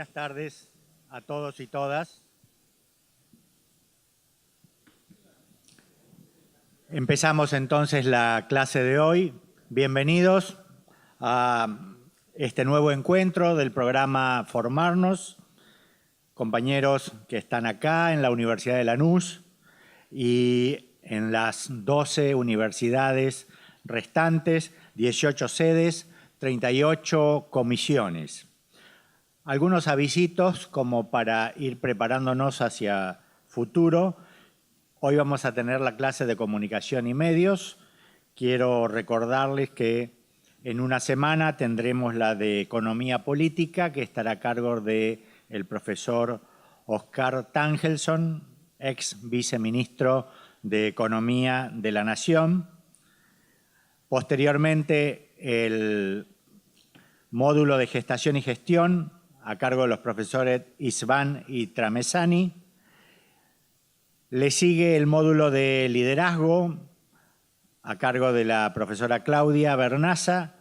Buenas tardes a todos y todas. Empezamos entonces la clase de hoy. Bienvenidos a este nuevo encuentro del programa Formarnos, compañeros que están acá en la Universidad de Lanús y en las 12 universidades restantes, 18 sedes, 38 comisiones. Algunos avisitos como para ir preparándonos hacia futuro. Hoy vamos a tener la clase de comunicación y medios. Quiero recordarles que en una semana tendremos la de economía política, que estará a cargo del profesor Oscar Tangelson, ex viceministro de Economía de la Nación. Posteriormente, el módulo de gestación y gestión, a cargo de los profesores Isván y Tramesani. Le sigue el módulo de liderazgo, a cargo de la profesora Claudia Bernaza.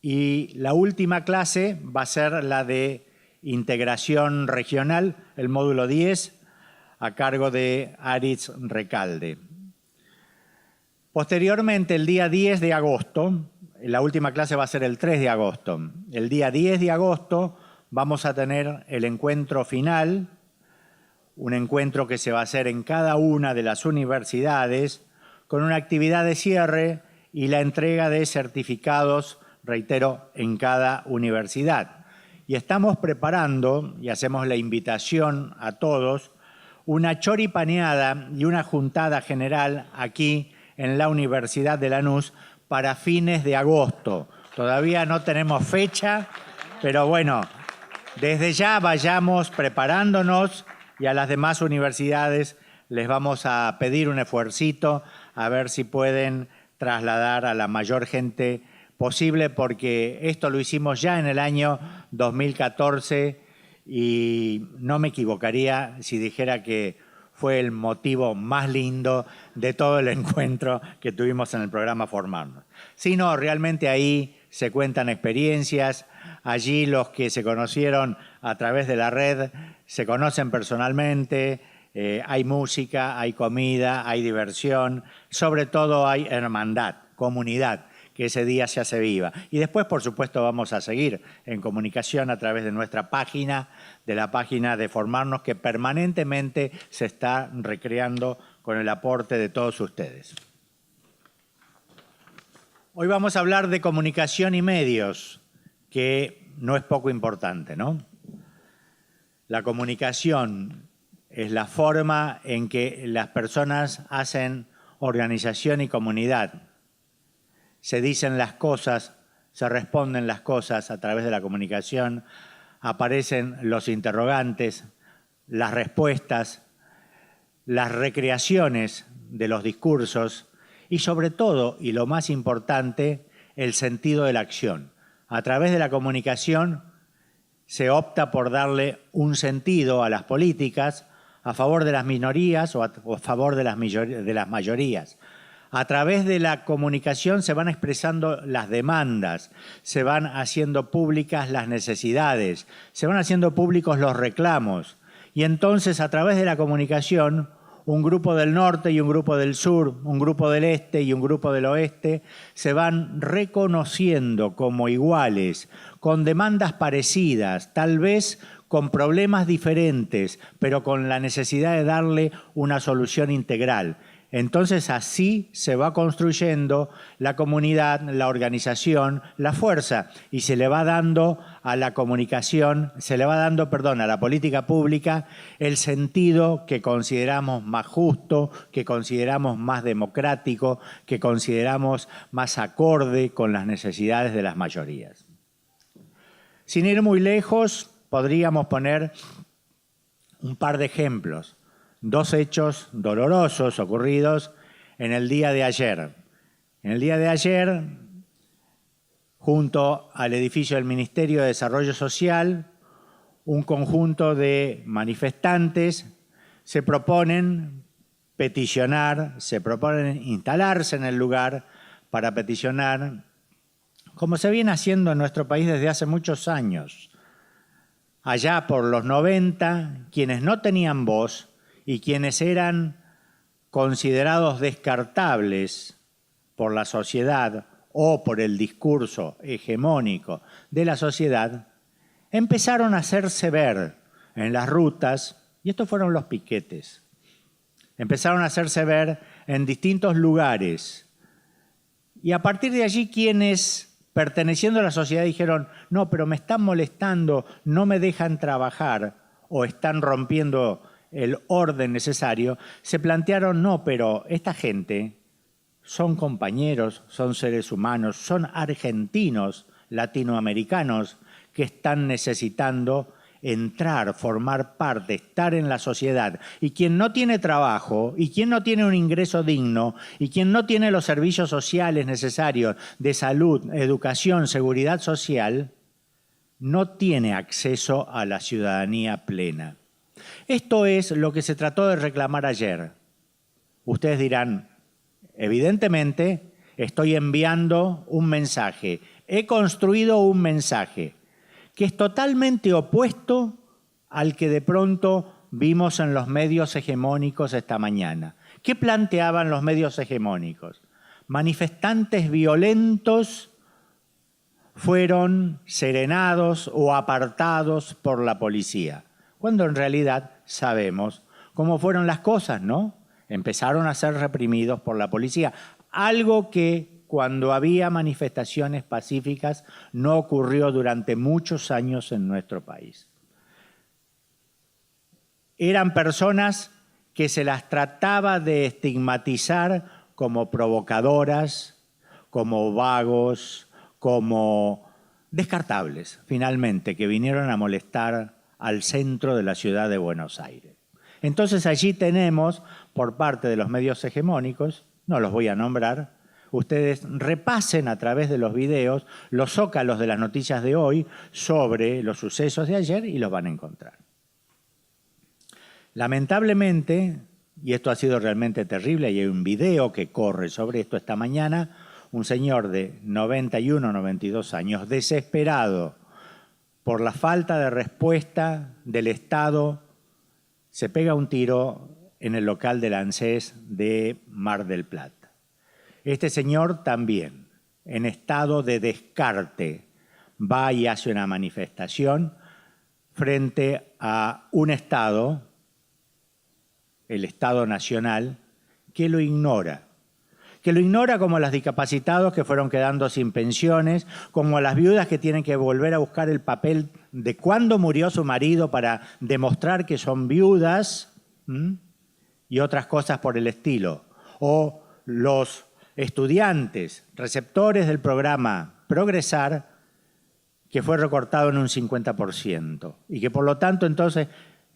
Y la última clase va a ser la de integración regional, el módulo 10, a cargo de Aritz Recalde. Posteriormente, el día 10 de agosto, la última clase va a ser el 3 de agosto. El día 10 de agosto vamos a tener el encuentro final, un encuentro que se va a hacer en cada una de las universidades, con una actividad de cierre y la entrega de certificados, reitero, en cada universidad. Y estamos preparando, y hacemos la invitación a todos, una choripaneada y una juntada general aquí en la Universidad de Lanús para fines de agosto. Todavía no tenemos fecha, pero bueno, desde ya vayamos preparándonos y a las demás universidades les vamos a pedir un esfuercito a ver si pueden trasladar a la mayor gente posible, porque esto lo hicimos ya en el año 2014 y no me equivocaría si dijera que fue el motivo más lindo de todo el encuentro que tuvimos en el programa Formarnos. Sí, no, realmente ahí se cuentan experiencias. Allí los que se conocieron a través de la red se conocen personalmente, hay música, hay comida, hay diversión, sobre todo hay hermandad, comunidad, que ese día se hace viva. Y después, por supuesto, vamos a seguir en comunicación a través de nuestra página, de la página de Formarnos, que permanentemente se está recreando con el aporte de todos ustedes. Hoy vamos a hablar de comunicación y medios, que no es poco importante, ¿no? La comunicación es la forma en que las personas hacen organización y comunidad. Se dicen las cosas, se responden las cosas a través de la comunicación, aparecen los interrogantes, las respuestas, las recreaciones de los discursos y sobre todo, y lo más importante, el sentido de la acción. A través de la comunicación se opta por darle un sentido a las políticas a favor de las minorías o a favor de las mayorías. A través de la comunicación se van expresando las demandas, se van haciendo públicas las necesidades, se van haciendo públicos los reclamos. Y entonces, a través de la comunicación, un grupo del norte y un grupo del sur, un grupo del este y un grupo del oeste, se van reconociendo como iguales, con demandas parecidas, tal vez con problemas diferentes, pero con la necesidad de darle una solución integral. Entonces así se va construyendo la comunidad, la organización, la fuerza, y se le va dando a la comunicación, a la política pública el sentido que consideramos más justo, que consideramos más democrático, que consideramos más acorde con las necesidades de las mayorías. Sin ir muy lejos, podríamos poner un par de ejemplos. Dos hechos dolorosos ocurridos en el día de ayer. En el día de ayer, junto al edificio del Ministerio de Desarrollo Social, un conjunto de manifestantes se proponen peticionar, se proponen instalarse en el lugar para peticionar, como se viene haciendo en nuestro país desde hace muchos años, allá por los 90, quienes no tenían voz y quienes eran considerados descartables por la sociedad o por el discurso hegemónico de la sociedad, empezaron a hacerse ver en las rutas, y estos fueron los piquetes. Empezaron a hacerse ver en distintos lugares. Y a partir de allí, quienes, perteneciendo a la sociedad, dijeron, no, pero me están molestando, no me dejan trabajar, o están rompiendo el orden necesario, se plantearon, no, pero esta gente son compañeros, son seres humanos, son argentinos, latinoamericanos, que están necesitando entrar, formar parte, estar en la sociedad. Y quien no tiene trabajo, y quien no tiene un ingreso digno, y quien no tiene los servicios sociales necesarios de salud, educación, seguridad social, no tiene acceso a la ciudadanía plena. Esto es lo que se trató de reclamar ayer. Ustedes dirán, evidentemente, estoy enviando un mensaje. He construido un mensaje que es totalmente opuesto al que de pronto vimos en los medios hegemónicos esta mañana. ¿Qué planteaban los medios hegemónicos? Manifestantes violentos fueron serenados o apartados por la policía, cuando en realidad sabemos cómo fueron las cosas, ¿no? Empezaron a ser reprimidos por la policía, algo que cuando había manifestaciones pacíficas no ocurrió durante muchos años en nuestro país. Eran personas que se las trataba de estigmatizar como provocadoras, como vagos, como descartables, finalmente, que vinieron a molestar al centro de la ciudad de Buenos Aires. Entonces allí tenemos, por parte de los medios hegemónicos, no los voy a nombrar, ustedes repasen a través de los videos los zócalos de las noticias de hoy sobre los sucesos de ayer y los van a encontrar. Lamentablemente, y esto ha sido realmente terrible, y hay un video que corre sobre esto esta mañana, un señor de 91, 92 años, desesperado por la falta de respuesta del Estado, se pega un tiro en el local del ANSES de Mar del Plata. Este señor también, en estado de descarte, va y hace una manifestación frente a un Estado, el Estado Nacional, que lo ignora como a los discapacitados que fueron quedando sin pensiones, como a las viudas que tienen que volver a buscar el papel de cuándo murió su marido para demostrar que son viudas, y otras cosas por el estilo. O los estudiantes, receptores del programa Progresar, que fue recortado en un 50%, y que por lo tanto entonces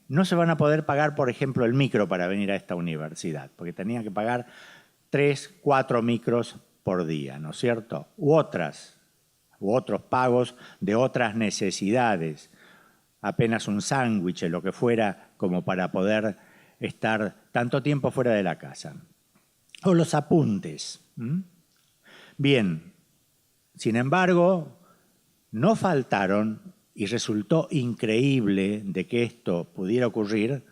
no se van a poder pagar, por ejemplo, el micro para venir a esta universidad, porque tenían que pagar 3, 4 micros por día, ¿no es cierto? U otros pagos de otras necesidades, apenas un sándwich, lo que fuera, como para poder estar tanto tiempo fuera de la casa. O los apuntes. Bien, sin embargo, no faltaron, y resultó increíble de que esto pudiera ocurrir,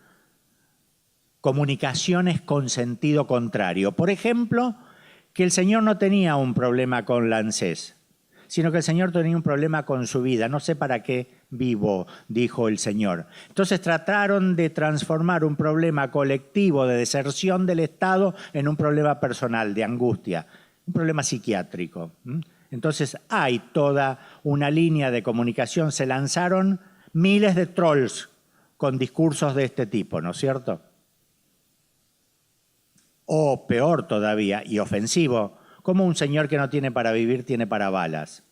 comunicaciones con sentido contrario. Por ejemplo, que el señor no tenía un problema con la ANSES, sino que el señor tenía un problema con su vida. No sé para qué vivo, dijo el señor. Entonces trataron de transformar un problema colectivo de deserción del Estado en un problema personal, de angustia, un problema psiquiátrico. Entonces hay toda una línea de comunicación. Se lanzaron miles de trolls con discursos de este tipo, ¿no es cierto? O peor todavía, y ofensivo, como un señor que no tiene para vivir tiene para balas.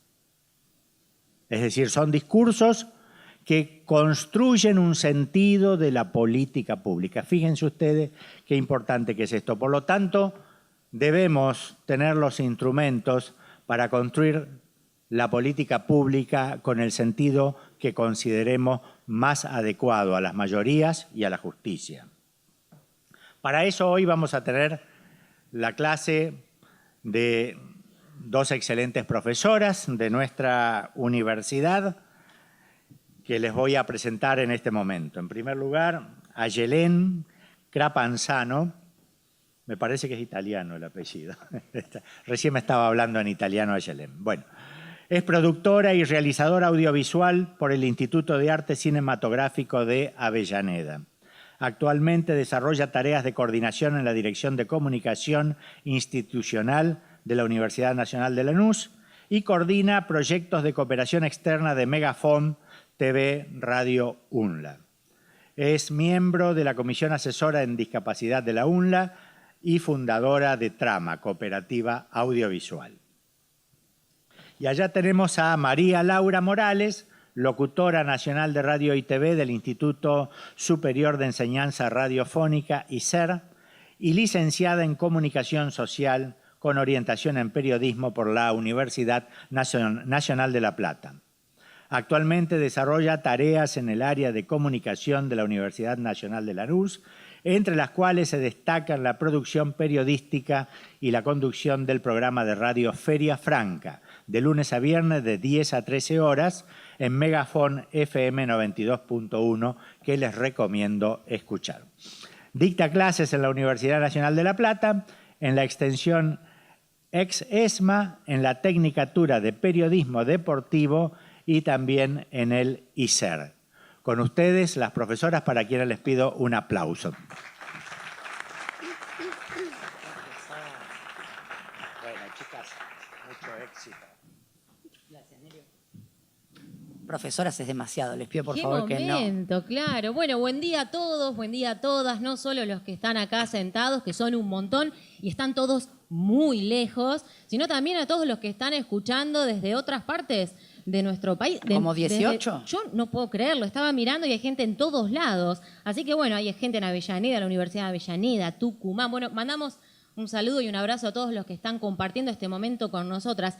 Es decir, son discursos que construyen un sentido de la política pública. Fíjense ustedes qué importante que es esto. Por lo tanto, debemos tener los instrumentos para construir la política pública con el sentido que consideremos más adecuado a las mayorías y a la justicia. Para eso hoy vamos a tener la clase de dos excelentes profesoras de nuestra universidad que les voy a presentar en este momento. En primer lugar, Ayelen Crapanzano, me parece que es italiano el apellido. Recién me estaba hablando en italiano Ayelen. Bueno, es productora y realizadora audiovisual por el Instituto de Arte Cinematográfico de Avellaneda. Actualmente desarrolla tareas de coordinación en la Dirección de Comunicación Institucional de la Universidad Nacional de Lanús y coordina proyectos de cooperación externa de Megafon TV Radio UNLA. Es miembro de la Comisión Asesora en Discapacidad de la UNLA y fundadora de Trama, Cooperativa Audiovisual. Y allá tenemos a María Laura Morales, locutora nacional de radio y TV del Instituto Superior de Enseñanza Radiofónica, ISER, y licenciada en Comunicación Social con orientación en periodismo por la Universidad Nacional de La Plata. Actualmente desarrolla tareas en el área de comunicación de la Universidad Nacional de Lanús, entre las cuales se destacan la producción periodística y la conducción del programa de radio Feria Franca, de lunes a viernes de 10 a 13 horas en Megafon FM 92.1, que les recomiendo escuchar. Dicta clases en la Universidad Nacional de La Plata, en la extensión ex-ESMA, en la Tecnicatura de Periodismo Deportivo y también en el ISER. Con ustedes, las profesoras, para quienes les pido un aplauso. Bueno, chicas, mucho éxito. Gracias, Nerio. Profesoras es demasiado, les pido por Qué favor que no. momento, claro. Bueno, buen día a todos, buen día a todas, no solo los que están acá sentados, que son un montón y están todos muy lejos, sino también a todos los que están escuchando desde otras partes de nuestro país. ¿Como 18? Yo no puedo creerlo, estaba mirando y hay gente en todos lados. Así que bueno, hay gente en Avellaneda, la Universidad de Avellaneda, Tucumán. Bueno, mandamos un saludo y un abrazo a todos los que están compartiendo este momento con nosotras.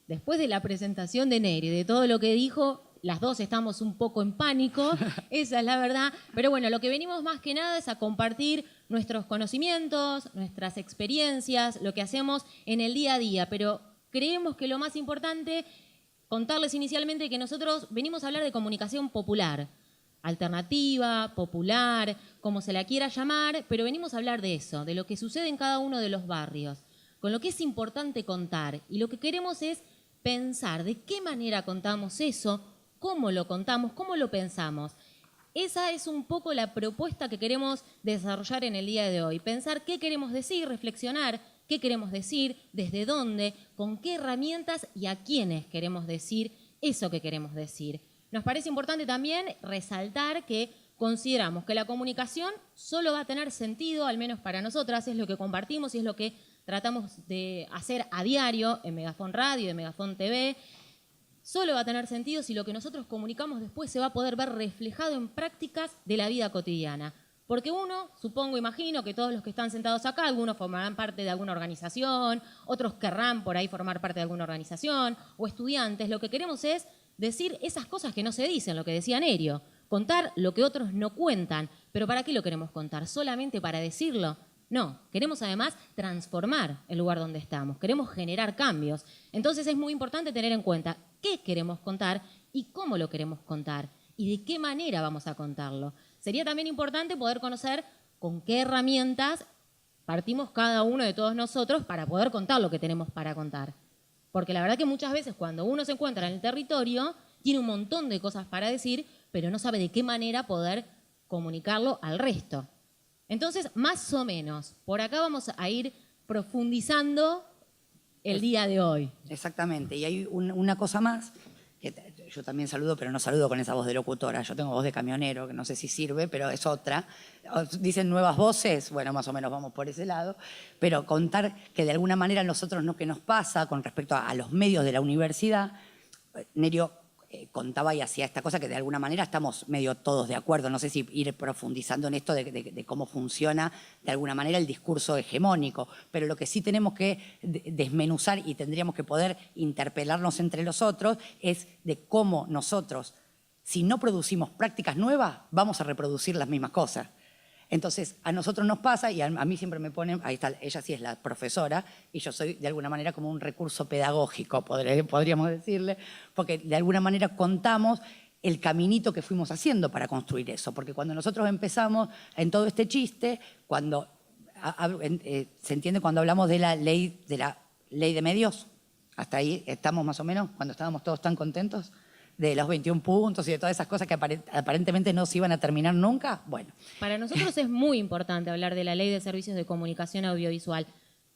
Después de la presentación de Neri, de todo lo que dijo, las dos estamos un poco en pánico, esa es la verdad. Pero bueno, lo que venimos más que nada es a compartir nuestros conocimientos, nuestras experiencias, lo que hacemos en el día a día. Pero creemos que lo más importante, contarles inicialmente que nosotros venimos a hablar de comunicación popular, alternativa, popular, como se la quiera llamar, pero venimos a hablar de eso, de lo que sucede en cada uno de los barrios, con lo que es importante contar. Y lo que queremos es pensar de qué manera contamos eso, cómo lo contamos, cómo lo pensamos. Esa es un poco la propuesta que queremos desarrollar en el día de hoy. Pensar qué queremos decir, reflexionar qué queremos decir, desde dónde, con qué herramientas y a quiénes queremos decir eso que queremos decir. Nos parece importante también resaltar que consideramos que la comunicación solo va a tener sentido, al menos para nosotras, es lo que compartimos y es lo que tratamos de hacer a diario en Megafon Radio y en Megafon TV. Solo va a tener sentido si lo que nosotros comunicamos después se va a poder ver reflejado en prácticas de la vida cotidiana. Porque uno, supongo, imagino que todos los que están sentados acá, algunos formarán parte de alguna organización, otros querrán por ahí formar parte de alguna organización, o estudiantes. Lo que queremos es decir esas cosas que no se dicen, lo que decía Nerio, contar lo que otros no cuentan. ¿Pero para qué lo queremos contar? ¿Solamente para decirlo? No, queremos además transformar el lugar donde estamos, queremos generar cambios. Entonces es muy importante tener en cuenta qué queremos contar y cómo lo queremos contar y de qué manera vamos a contarlo. Sería también importante poder conocer con qué herramientas partimos cada uno de todos nosotros para poder contar lo que tenemos para contar. Porque la verdad que muchas veces cuando uno se encuentra en el territorio, tiene un montón de cosas para decir, pero no sabe de qué manera poder comunicarlo al resto. Entonces, más o menos, por acá vamos a ir profundizando el día de hoy. Exactamente, y hay una cosa más, que yo también saludo, pero no saludo con esa voz de locutora. Yo tengo voz de camionero, que no sé si sirve, pero es otra. Dicen nuevas voces, bueno, más o menos vamos por ese lado. Pero contar que de alguna manera nosotros no, que nos pasa con respecto a los medios de la universidad. Nerio contaba y hacía esta cosa que de alguna manera estamos medio todos de acuerdo. No sé si ir profundizando en esto de cómo funciona de alguna manera el discurso hegemónico, pero lo que sí tenemos que desmenuzar y tendríamos que poder interpelarnos entre los otros es de cómo nosotros, si no producimos prácticas nuevas, vamos a reproducir las mismas cosas. Entonces, a nosotros nos pasa, y a mí siempre me ponen, ahí está, ella sí es la profesora, y yo soy de alguna manera como un recurso pedagógico, podríamos decirle, porque de alguna manera contamos el caminito que fuimos haciendo para construir eso. Porque cuando nosotros empezamos en todo este chiste, cuando se entiende cuando hablamos de la ley de medios, hasta ahí estamos más o menos, cuando estábamos todos tan contentos de los 21 puntos y de todas esas cosas que aparentemente no se iban a terminar nunca. Bueno. Para nosotros es muy importante hablar de la Ley de Servicios de Comunicación Audiovisual.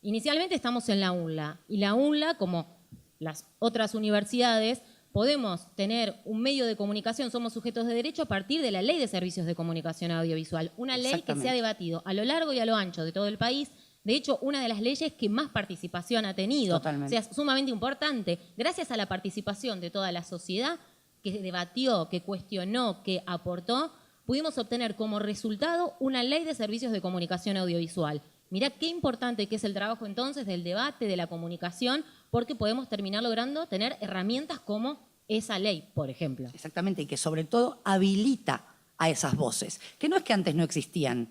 Inicialmente estamos en la UNLA, y la UNLA, como las otras universidades, podemos tener un medio de comunicación, somos sujetos de derecho a partir de la Ley de Servicios de Comunicación Audiovisual, una ley que se ha debatido a lo largo y a lo ancho de todo el país. De hecho, una de las leyes que más participación ha tenido. Totalmente. O sea, sumamente importante. Gracias a la participación de toda la sociedad, que debatió, que cuestionó, que aportó, pudimos obtener como resultado una ley de servicios de comunicación audiovisual. Mirá qué importante que es el trabajo entonces del debate, de la comunicación, porque podemos terminar logrando tener herramientas como esa ley, por ejemplo. Exactamente, y que sobre todo habilita a esas voces, que no es que antes no existían,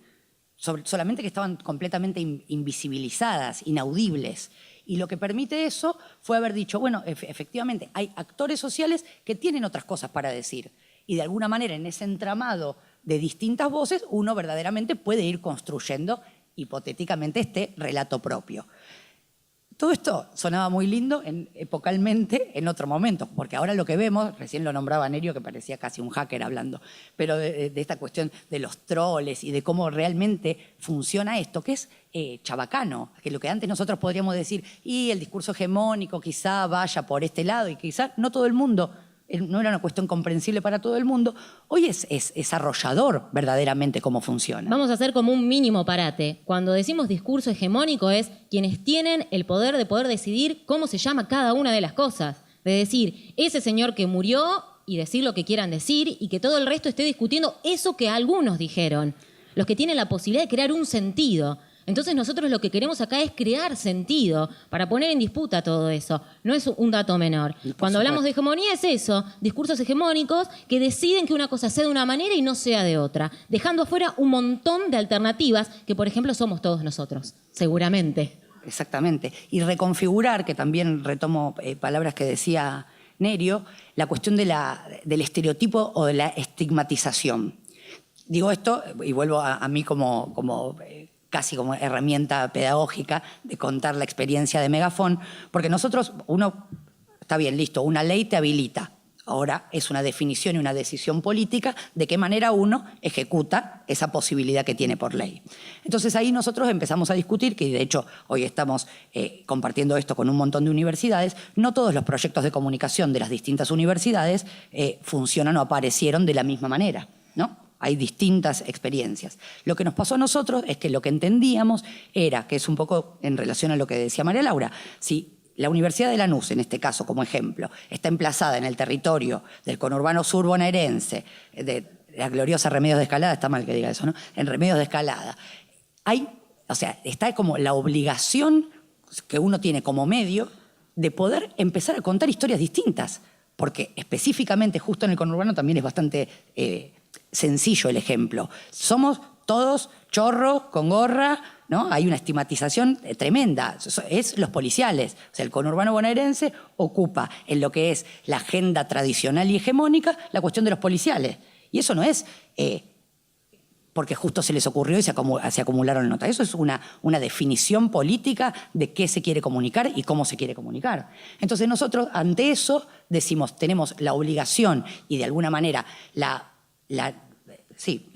solamente que estaban completamente invisibilizadas, inaudibles. Y lo que permite eso fue haber dicho, bueno, efectivamente, hay actores sociales que tienen otras cosas para decir. Y de alguna manera, en ese entramado de distintas voces, uno verdaderamente puede ir construyendo hipotéticamente este relato propio. Todo esto sonaba muy lindo epocalmente en otro momento, porque ahora lo que vemos, recién lo nombraba Nerio, que parecía casi un hacker hablando, pero de esta cuestión de los troles y de cómo realmente funciona esto, que es chabacano, que lo que antes nosotros podríamos decir, y el discurso hegemónico quizá vaya por este lado, y quizá no todo el mundo, no era una cuestión comprensible para todo el mundo, hoy es arrollador verdaderamente cómo funciona. Vamos a hacer como un mínimo parate. Cuando decimos discurso hegemónico es quienes tienen el poder de poder decidir cómo se llama cada una de las cosas. De decir, ese señor que murió y decir lo que quieran decir y que todo el resto esté discutiendo eso que algunos dijeron. Los que tienen la posibilidad de crear un sentido. Entonces nosotros lo que queremos acá es crear sentido para poner en disputa todo eso. No es un dato menor. Cuando hablamos de hegemonía es eso, discursos hegemónicos que deciden que una cosa sea de una manera y no sea de otra, dejando afuera un montón de alternativas que, por ejemplo, somos todos nosotros, seguramente. Exactamente. Y reconfigurar, que también retomo palabras que decía Nerio, la cuestión del estereotipo o de la estigmatización. Digo esto y vuelvo a mí casi como herramienta pedagógica de contar la experiencia de Megafón, porque nosotros, está bien, listo, una ley te habilita. Ahora es una definición y una decisión política de qué manera uno ejecuta esa posibilidad que tiene por ley. Entonces ahí nosotros empezamos a discutir, que de hecho hoy estamos compartiendo esto con un montón de universidades, no todos los proyectos de comunicación de las distintas universidades funcionan o aparecieron de la misma manera, ¿no? Hay distintas experiencias. Lo que nos pasó a nosotros es que lo que entendíamos era, que es un poco en relación a lo que decía María Laura, si la Universidad de Lanús, en este caso como ejemplo, está emplazada en el territorio del conurbano sur bonaerense, de la gloriosa Remedios de Escalada, está mal que diga eso, ¿no? En Remedios de Escalada, está como la obligación que uno tiene como medio de poder empezar a contar historias distintas, porque específicamente justo en el conurbano también es bastante sencillo el ejemplo. Somos todos chorros con gorra, ¿no? Hay una estigmatización tremenda. Es los policiales. O sea, el conurbano bonaerense ocupa en lo que es la agenda tradicional y hegemónica la cuestión de los policiales. Y eso no es porque justo se les ocurrió y se acumularon notas. Eso es una definición política de qué se quiere comunicar y cómo se quiere comunicar. Entonces nosotros ante eso decimos, tenemos la obligación y de alguna manera la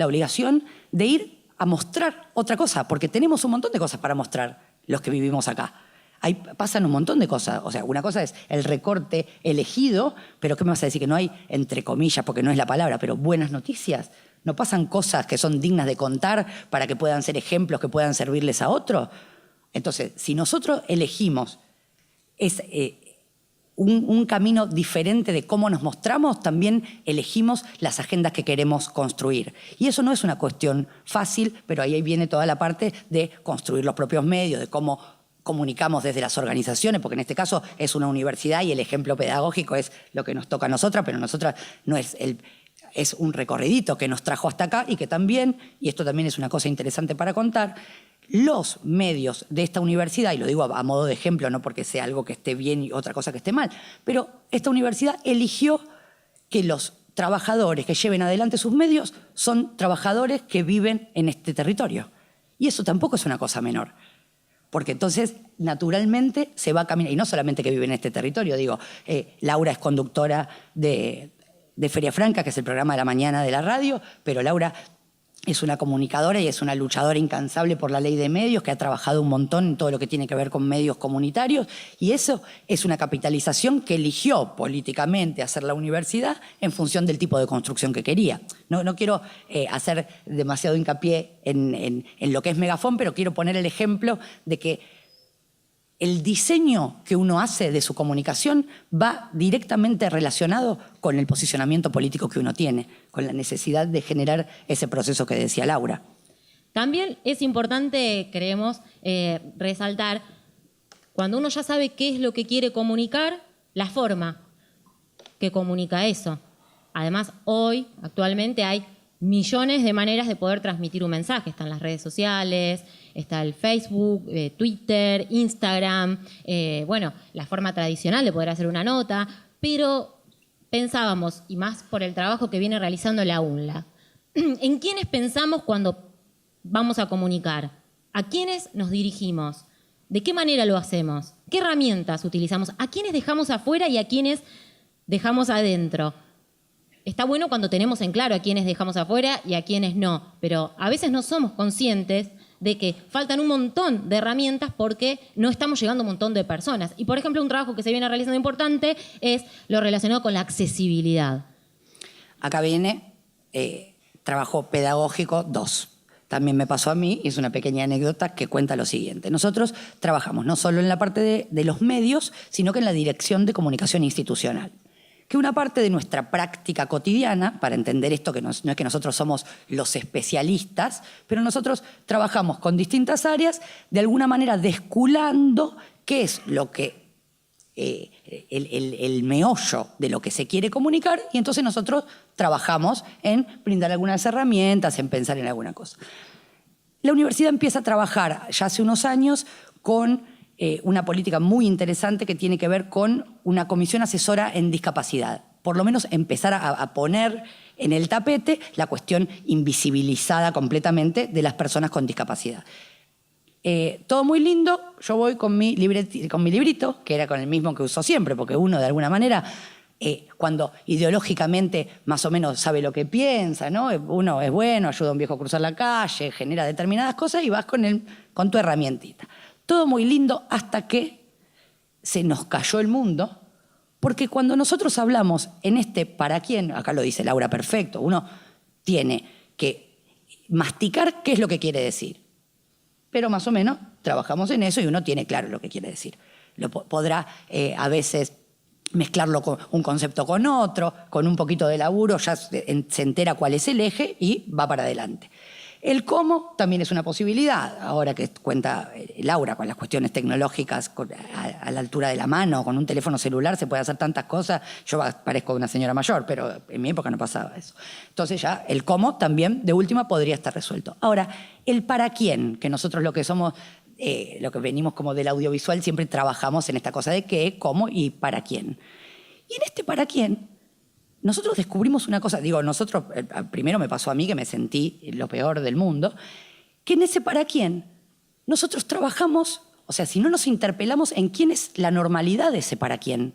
obligación de ir a mostrar otra cosa, porque tenemos un montón de cosas para mostrar los que vivimos acá. Ahí pasan un montón de cosas. O sea, una cosa es el recorte elegido, pero ¿qué me vas a decir? Que no hay, entre comillas, porque no es la palabra, pero buenas noticias. ¿No pasan cosas que son dignas de contar para que puedan ser ejemplos que puedan servirles a otros? Entonces, si nosotros elegimos un camino diferente de cómo nos mostramos, también elegimos las agendas que queremos construir. Y eso no es una cuestión fácil, pero ahí viene toda la parte de construir los propios medios, de cómo comunicamos desde las organizaciones, porque en este caso es una universidad y el ejemplo pedagógico es lo que nos toca a nosotras, pero nosotras no es un recorridito que nos trajo hasta acá y que también, y esto también es una cosa interesante para contar, los medios de esta universidad, y lo digo a modo de ejemplo, no porque sea algo que esté bien y otra cosa que esté mal, pero esta universidad eligió que los trabajadores que lleven adelante sus medios son trabajadores que viven en este territorio. Y eso tampoco es una cosa menor. Porque entonces, naturalmente, se va a caminar. Y no solamente que vive en este territorio, digo, Laura es conductora de Feria Franca, que es el programa de la mañana de la radio, pero Laura es una comunicadora y es una luchadora incansable por la ley de medios, que ha trabajado un montón en todo lo que tiene que ver con medios comunitarios, y eso es una capitalización que eligió políticamente hacer la universidad en función del tipo de construcción que quería. No quiero hacer demasiado hincapié en lo que es Megafón, pero quiero poner el ejemplo de que el diseño que uno hace de su comunicación va directamente relacionado con el posicionamiento político que uno tiene, con la necesidad de generar ese proceso que decía Laura. También es importante, creemos, resaltar, cuando uno ya sabe qué es lo que quiere comunicar, la forma que comunica eso. Además, hoy, actualmente, hay millones de maneras de poder transmitir un mensaje. Están las redes sociales, está el Facebook, Twitter, Instagram, la forma tradicional de poder hacer una nota, pero pensábamos, y más por el trabajo que viene realizando la UNLA, ¿en quiénes pensamos cuando vamos a comunicar? ¿A quiénes nos dirigimos? ¿De qué manera lo hacemos? ¿Qué herramientas utilizamos? ¿A quiénes dejamos afuera y a quiénes dejamos adentro? Está bueno cuando tenemos en claro a quiénes dejamos afuera y a quiénes no, pero a veces no somos conscientes de que faltan un montón de herramientas porque no estamos llegando a un montón de personas. Y, por ejemplo, un trabajo que se viene realizando importante es lo relacionado con la accesibilidad. Acá viene trabajo pedagógico 2. También me pasó a mí, y es una pequeña anécdota que cuenta lo siguiente. Nosotros trabajamos no solo en la parte de los medios, sino que en la dirección de comunicación institucional. Que una parte de nuestra práctica cotidiana, para entender esto, que no es que nosotros somos los especialistas, pero nosotros trabajamos con distintas áreas, de alguna manera desculando qué es lo que el meollo de lo que se quiere comunicar, y entonces nosotros trabajamos en brindar algunas herramientas, en pensar en alguna cosa. La universidad empieza a trabajar ya hace unos años con una política muy interesante que tiene que ver con una comisión asesora en discapacidad. Por lo menos empezar a poner en el tapete la cuestión invisibilizada completamente de las personas con discapacidad. Todo muy lindo, yo voy con mi librito, que era con el mismo que uso siempre, porque uno de alguna manera, cuando ideológicamente más o menos sabe lo que piensa, ¿no? Uno es bueno, ayuda a un viejo a cruzar la calle, genera determinadas cosas y vas con tu herramientita. Todo muy lindo hasta que se nos cayó el mundo, porque cuando nosotros hablamos en este para quién, acá lo dice Laura perfecto, uno tiene que masticar qué es lo que quiere decir. Pero más o menos trabajamos en eso y uno tiene claro lo que quiere decir. Podrá a veces mezclarlo con un concepto con otro, con un poquito de laburo, ya se entera cuál es el eje y va para adelante. El cómo también es una posibilidad, ahora que cuenta Laura con las cuestiones tecnológicas a la altura de la mano, con un teléfono celular se puede hacer tantas cosas. Yo parezco una señora mayor, pero en mi época no pasaba eso. Entonces ya el cómo también de última podría estar resuelto. Ahora, el para quién, que nosotros lo que somos, lo que venimos como del audiovisual, siempre trabajamos en esta cosa de qué, cómo y para quién. Y en este para quién, nosotros descubrimos una cosa, nosotros, primero me pasó a mí que me sentí lo peor del mundo, que en ese para quién nosotros trabajamos, o sea, si no nos interpelamos en quién es la normalidad de ese para quién.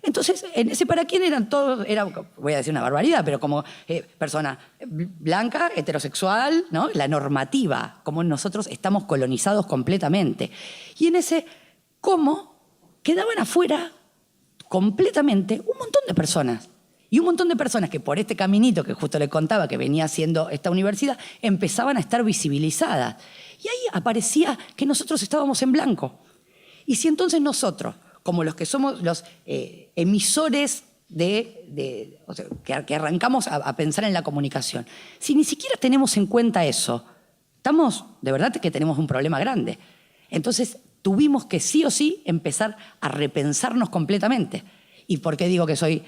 Entonces, en ese para quién eran todos, voy a decir una barbaridad, pero como persona blanca, heterosexual, ¿no? La normativa, como nosotros estamos colonizados completamente. Y en ese cómo quedaban afuera completamente un montón de personas. Y un montón de personas que por este caminito que justo les contaba que venía haciendo esta universidad, empezaban a estar visibilizadas. Y ahí aparecía que nosotros estábamos en blanco. Y si entonces nosotros, como los que somos los emisores o sea, que arrancamos a pensar en la comunicación, si ni siquiera tenemos en cuenta eso, de verdad que tenemos un problema grande. Entonces tuvimos que sí o sí empezar a repensarnos completamente. ¿Y por qué digo que soy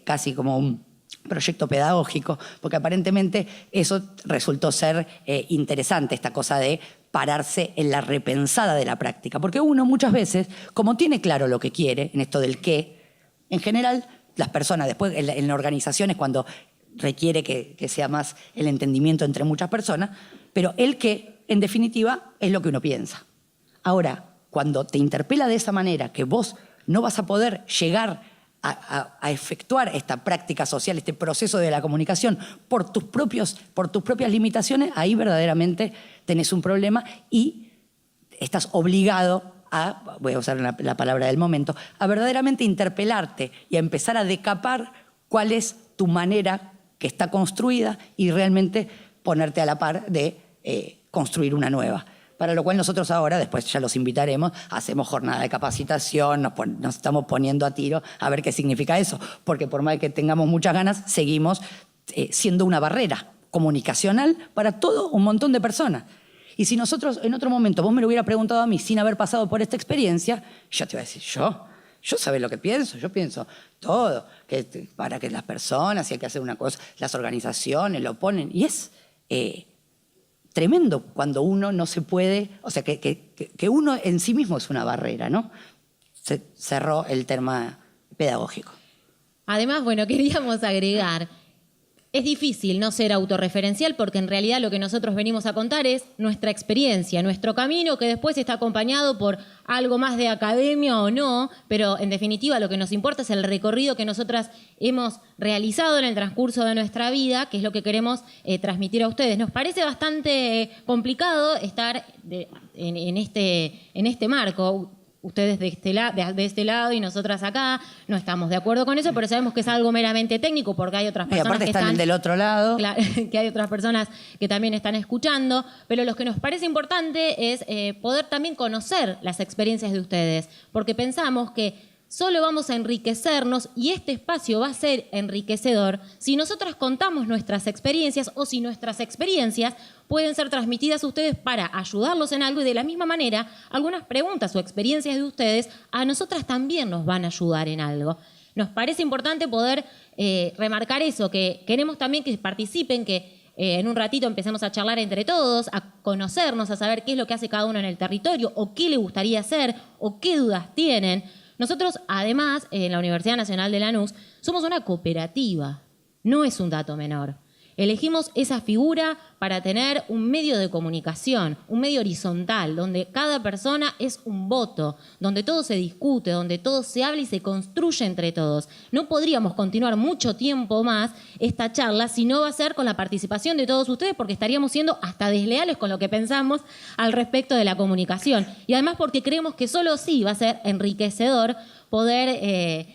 casi como un proyecto pedagógico? Porque aparentemente eso resultó ser interesante, esta cosa de pararse en la repensada de la práctica. Porque uno muchas veces, como tiene claro lo que quiere, en esto del qué, en general las personas. Después, en organizaciones, cuando requiere que sea más el entendimiento entre muchas personas, pero el qué, en definitiva, es lo que uno piensa. Ahora, cuando te interpela de esa manera, que vos no vas a poder llegar a efectuar esta práctica social, este proceso de la comunicación por tus propias limitaciones, ahí verdaderamente tenés un problema y estás obligado a, voy a usar la palabra del momento, a verdaderamente interpelarte y a empezar a decapar cuál es tu manera que está construida y realmente ponerte a la par de construir una nueva. Para lo cual nosotros ahora, después ya los invitaremos, hacemos jornada de capacitación, nos estamos poniendo a tiro a ver qué significa eso, porque por más que tengamos muchas ganas, seguimos siendo una barrera comunicacional para todo un montón de personas. Y si nosotros en otro momento vos me lo hubiera preguntado a mí sin haber pasado por esta experiencia, yo te iba a decir, yo sabés lo que pienso, yo pienso todo, que para que las personas, si hay que hacer una cosa, las organizaciones lo ponen, y es tremendo cuando uno no se puede, o sea, que uno en sí mismo es una barrera, ¿no? Se cerró el tema pedagógico. Además, bueno, queríamos agregar, es difícil no ser autorreferencial porque en realidad lo que nosotros venimos a contar es nuestra experiencia, nuestro camino, que después está acompañado por algo más de academia o no, pero en definitiva lo que nos importa es el recorrido que nosotras hemos realizado en el transcurso de nuestra vida, que es lo que queremos transmitir a ustedes. Nos parece bastante complicado estar en este marco. Ustedes de este lado y nosotras acá no estamos de acuerdo con eso, pero sabemos que es algo meramente técnico porque hay otras personas y aparte que están del otro lado. Claro, que hay otras personas que también están escuchando, pero lo que nos parece importante es poder también conocer las experiencias de ustedes, porque pensamos que solo vamos a enriquecernos y este espacio va a ser enriquecedor si nosotras contamos nuestras experiencias o si nuestras experiencias pueden ser transmitidas a ustedes para ayudarlos en algo y de la misma manera algunas preguntas o experiencias de ustedes a nosotras también nos van a ayudar en algo. Nos parece importante poder remarcar eso, que queremos también que participen, que en un ratito empecemos a charlar entre todos, a conocernos, a saber qué es lo que hace cada uno en el territorio o qué le gustaría hacer o qué dudas tienen. Nosotros, además, en la Universidad Nacional de Lanús, somos una cooperativa. No es un dato menor. Elegimos esa figura para tener un medio de comunicación, un medio horizontal, donde cada persona es un voto, donde todo se discute, donde todo se habla y se construye entre todos. No podríamos continuar mucho tiempo más esta charla si no va a ser con la participación de todos ustedes, porque estaríamos siendo hasta desleales con lo que pensamos al respecto de la comunicación. Y además porque creemos que solo así va a ser enriquecedor poder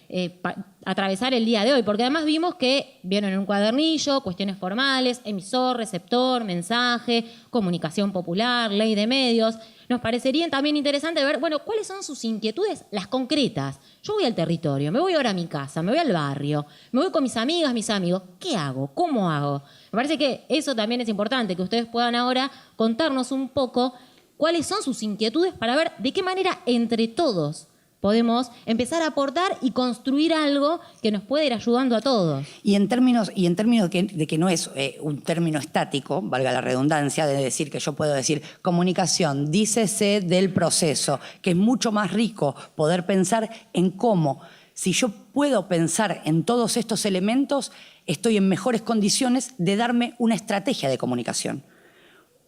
atravesar el día de hoy, porque además vimos que vieron en un cuadernillo cuestiones formales, emisor, receptor, mensaje, comunicación popular, ley de medios. Nos parecería también interesante ver, bueno, cuáles son sus inquietudes, las concretas. Yo voy al territorio, me voy ahora a mi casa, me voy al barrio, me voy con mis amigas, mis amigos. ¿Qué hago? ¿Cómo hago? Me parece que eso también es importante, que ustedes puedan ahora contarnos un poco cuáles son sus inquietudes para ver de qué manera entre todos podemos empezar a aportar y construir algo que nos puede ir ayudando a todos. Y en términos de que no es un término estático, valga la redundancia, de decir que yo puedo decir comunicación, dícese del proceso, que es mucho más rico poder pensar en cómo, si yo puedo pensar en todos estos elementos, estoy en mejores condiciones de darme una estrategia de comunicación,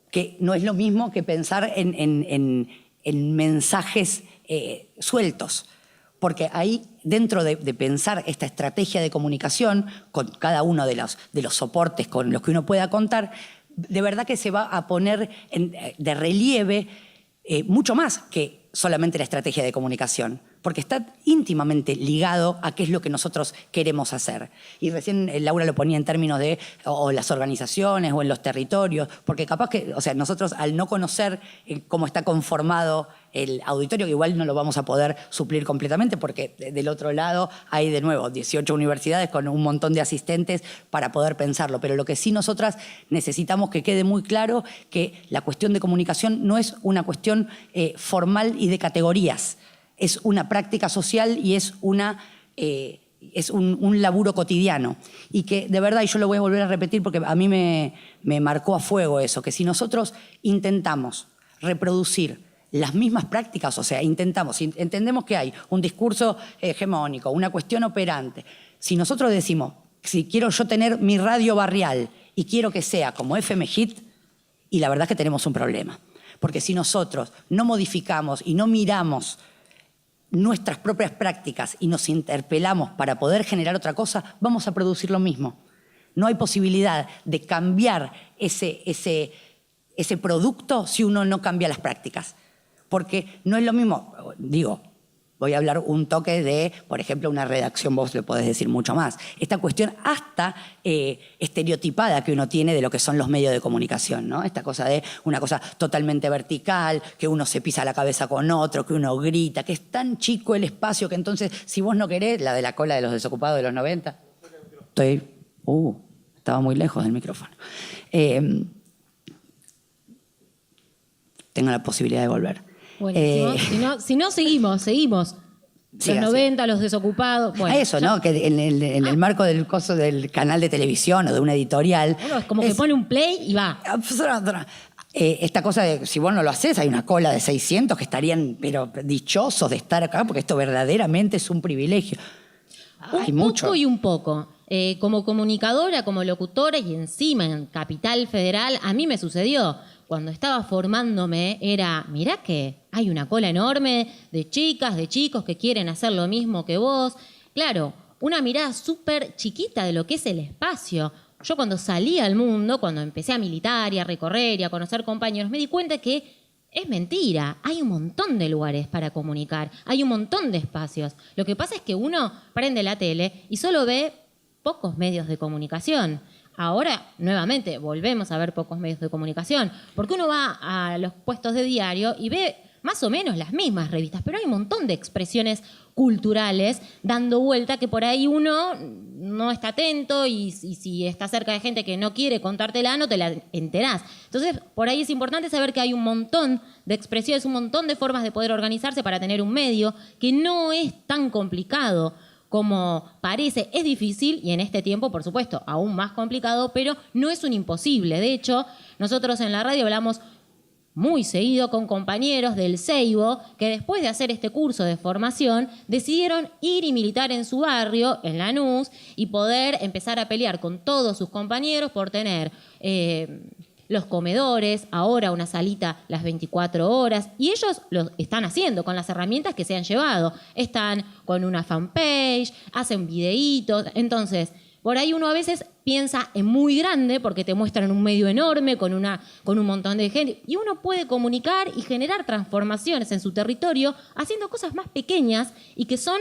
que no es lo mismo que pensar en mensajes sueltos, porque ahí dentro de pensar esta estrategia de comunicación con cada uno de los soportes con los que uno pueda contar, de verdad que se va a poner de relieve mucho más que solamente la estrategia de comunicación, porque está íntimamente ligado a qué es lo que nosotros queremos hacer. Y recién Laura lo ponía en términos de o las organizaciones o en los territorios, porque capaz que, o sea, nosotros al no conocer cómo está conformado el auditorio, que igual no lo vamos a poder suplir completamente, porque del otro lado hay de nuevo 18 universidades con un montón de asistentes para poder pensarlo, pero lo que sí nosotras necesitamos que quede muy claro que la cuestión de comunicación no es una cuestión formal y de categorías, es una práctica social y es un laburo cotidiano. Y que de verdad, y yo lo voy a volver a repetir porque a mí me marcó a fuego eso, que si nosotros intentamos reproducir las mismas prácticas, o sea, entendemos que hay un discurso hegemónico, una cuestión operante, Si nosotros decimos, si quiero yo tener mi radio barrial y quiero que sea como FM Hit, y la verdad es que tenemos un problema. Porque si nosotros no modificamos y no miramos nuestras propias prácticas y nos interpelamos para poder generar otra cosa, vamos a producir lo mismo. No hay posibilidad de cambiar ese producto si uno no cambia las prácticas. Porque no es lo mismo, digo, voy a hablar un toque de, por ejemplo, una redacción, vos le podés decir mucho más. Esta cuestión hasta estereotipada que uno tiene de lo que son los medios de comunicación, ¿no? Esta cosa de una cosa totalmente vertical, que uno se pisa la cabeza con otro, que uno grita, que es tan chico el espacio que entonces, si vos no querés, la de la cola de los desocupados de los 90. Estaba muy lejos del micrófono. Tengo la posibilidad de volver. Buenísimo. Si no, seguimos. Sí, los 90, los desocupados. Bueno, eso, ¿no? Que en el marco del coso del canal de televisión o de una editorial. Uno es como que pone un play y va. Esta cosa de, si vos no lo haces, hay una cola de 600 que estarían, pero dichosos de estar acá, porque esto verdaderamente es un privilegio. Un poco y un poco. Como comunicadora, como locutora y encima en Capital Federal, a mí me sucedió. Cuando estaba formándome era, mirá que hay una cola enorme de chicas, de chicos que quieren hacer lo mismo que vos. Claro, una mirada súper chiquita de lo que es el espacio. Yo cuando salí al mundo, cuando empecé a militar y a recorrer y a conocer compañeros, me di cuenta que es mentira. Hay un montón de lugares para comunicar, hay un montón de espacios. Lo que pasa es que uno prende la tele y solo ve pocos medios de comunicación. Ahora, nuevamente, volvemos a ver pocos medios de comunicación, porque uno va a los puestos de diario y ve más o menos las mismas revistas, pero hay un montón de expresiones culturales dando vuelta que por ahí uno no está atento y si está cerca de gente que no quiere contártela, no te la enterás. Entonces, por ahí es importante saber que hay un montón de expresiones, un montón de formas de poder organizarse para tener un medio que no es tan complicado como parece. Es difícil y en este tiempo, por supuesto, aún más complicado, pero no es un imposible. De hecho, nosotros en la radio hablamos muy seguido con compañeros del Seibo que después de hacer este curso de formación decidieron ir y militar en su barrio, en Lanús, y poder empezar a pelear con todos sus compañeros por tener los comedores, ahora una salita las 24 horas, y ellos lo están haciendo con las herramientas que se han llevado. Están con una fanpage, hacen videitos. Entonces, por ahí uno a veces piensa en muy grande porque te muestran un medio enorme con un montón de gente, y uno puede comunicar y generar transformaciones en su territorio haciendo cosas más pequeñas y que son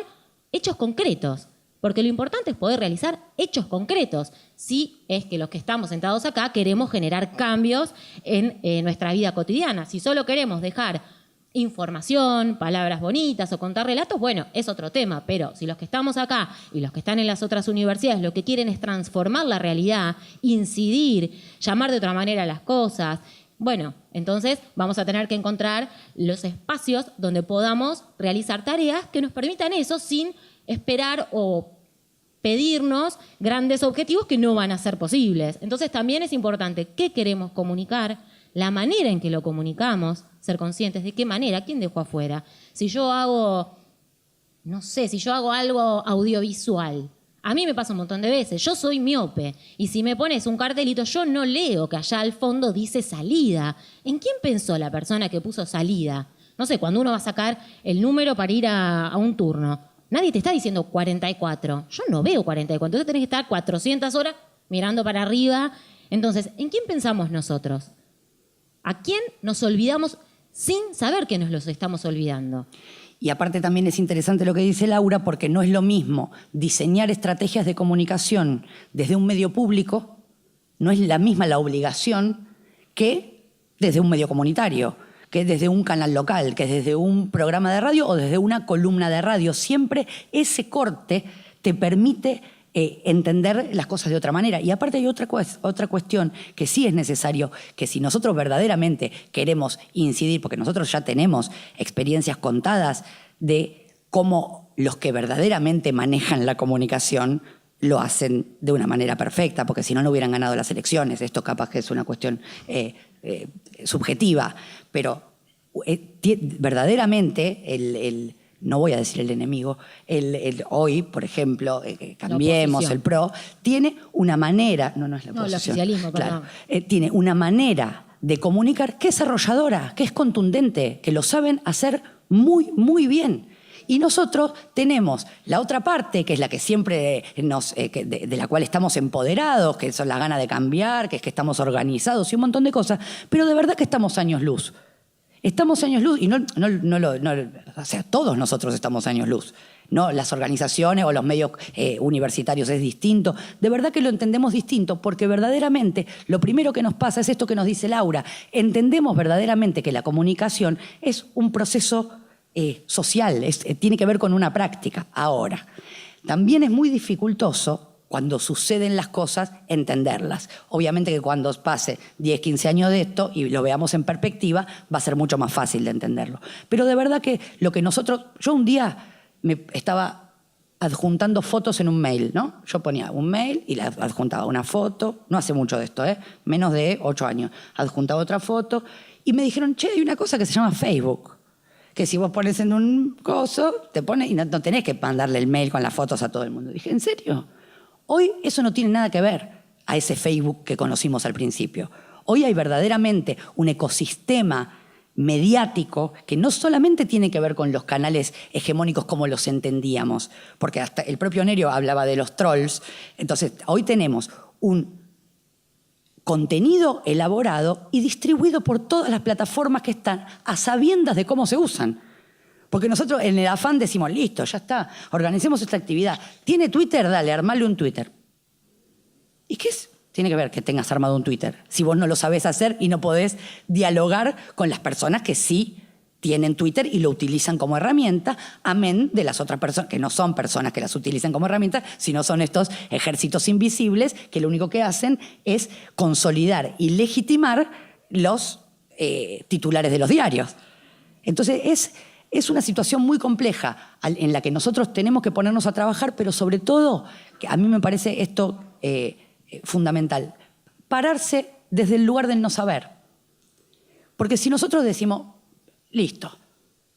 hechos concretos. Porque lo importante es poder realizar hechos concretos, si es que los que estamos sentados acá queremos generar cambios en nuestra vida cotidiana. Si solo queremos dejar información, palabras bonitas o contar relatos, bueno, es otro tema. Pero si los que estamos acá y los que están en las otras universidades lo que quieren es transformar la realidad, incidir, llamar de otra manera las cosas, bueno, entonces vamos a tener que encontrar los espacios donde podamos realizar tareas que nos permitan eso sin esperar o pedirnos grandes objetivos que no van a ser posibles. Entonces también es importante qué queremos comunicar, la manera en que lo comunicamos, ser conscientes de qué manera, quién dejó afuera. Si yo hago algo audiovisual, a mí me pasa un montón de veces, yo soy miope, y si me pones un cartelito, yo no leo que allá al fondo dice salida. ¿En quién pensó la persona que puso salida? No sé, cuando uno va a sacar el número para ir a un turno, nadie te está diciendo 44. Yo no veo 44. Entonces tenés que estar 400 horas mirando para arriba. Entonces, ¿en quién pensamos nosotros? ¿A quién nos olvidamos sin saber que nos los estamos olvidando? Y aparte también es interesante lo que dice Laura, porque no es lo mismo diseñar estrategias de comunicación desde un medio público, no es la misma la obligación que desde un medio comunitario, que desde un canal local, que desde un programa de radio o desde una columna de radio. Siempre ese corte te permite entender las cosas de otra manera. Y aparte hay otra cuestión que sí es necesario, que si nosotros verdaderamente queremos incidir, porque nosotros ya tenemos experiencias contadas de cómo los que verdaderamente manejan la comunicación lo hacen de una manera perfecta, porque si no, no hubieran ganado las elecciones. Esto capaz que es una cuestión subjetiva, pero verdaderamente no voy a decir el enemigo, hoy, por ejemplo, Cambiemos, el PRO, tiene una manera, no es la oposición. No, el oficialismo, claro, perdón. tiene una manera de comunicar que es arrolladora, que es contundente, que lo saben hacer muy, muy bien. Y nosotros tenemos la otra parte, que es la que siempre de la cual estamos empoderados, que son las ganas de cambiar, que es que estamos organizados y un montón de cosas, pero de verdad que estamos años luz. Estamos años luz y o sea, todos nosotros estamos años luz. No, las organizaciones o los medios universitarios es distinto. De verdad que lo entendemos distinto porque verdaderamente lo primero que nos pasa es esto que nos dice Laura. Entendemos verdaderamente que la comunicación es un proceso social, tiene que ver con una práctica. Ahora, también es muy dificultoso cuando suceden las cosas, entenderlas. Obviamente que cuando pase 10, 15 años de esto y lo veamos en perspectiva, va a ser mucho más fácil de entenderlo. Pero de verdad que lo que yo un día me estaba adjuntando fotos en un mail, ¿no? Yo ponía un mail y le adjuntaba una foto, no hace mucho de esto, menos de 8 años, adjuntaba otra foto y me dijeron, che, hay una cosa que se llama Facebook, que si vos pones en un coso, te pone y no tenés que mandarle el mail con las fotos a todo el mundo. Dije, ¿en serio? Hoy eso no tiene nada que ver a ese Facebook que conocimos al principio. Hoy hay verdaderamente un ecosistema mediático que no solamente tiene que ver con los canales hegemónicos como los entendíamos, porque hasta el propio Nerio hablaba de los trolls. Entonces, hoy tenemos un contenido elaborado y distribuido por todas las plataformas que están a sabiendas de cómo se usan. Porque nosotros en el afán decimos, listo, ya está, organicemos esta actividad. ¿Tiene Twitter? Dale, armale un Twitter. ¿Y qué es? Tiene que ver que tengas armado un Twitter. Si vos no lo sabés hacer y no podés dialogar con las personas que sí tienen Twitter y lo utilizan como herramienta, amén de las otras personas, que no son personas que las utilizan como herramienta, sino son estos ejércitos invisibles que lo único que hacen es consolidar y legitimar los titulares de los diarios. Entonces es una situación muy compleja en la que nosotros tenemos que ponernos a trabajar, pero sobre todo, que a mí me parece esto fundamental, pararse desde el lugar del no saber. Porque si nosotros decimos, listo,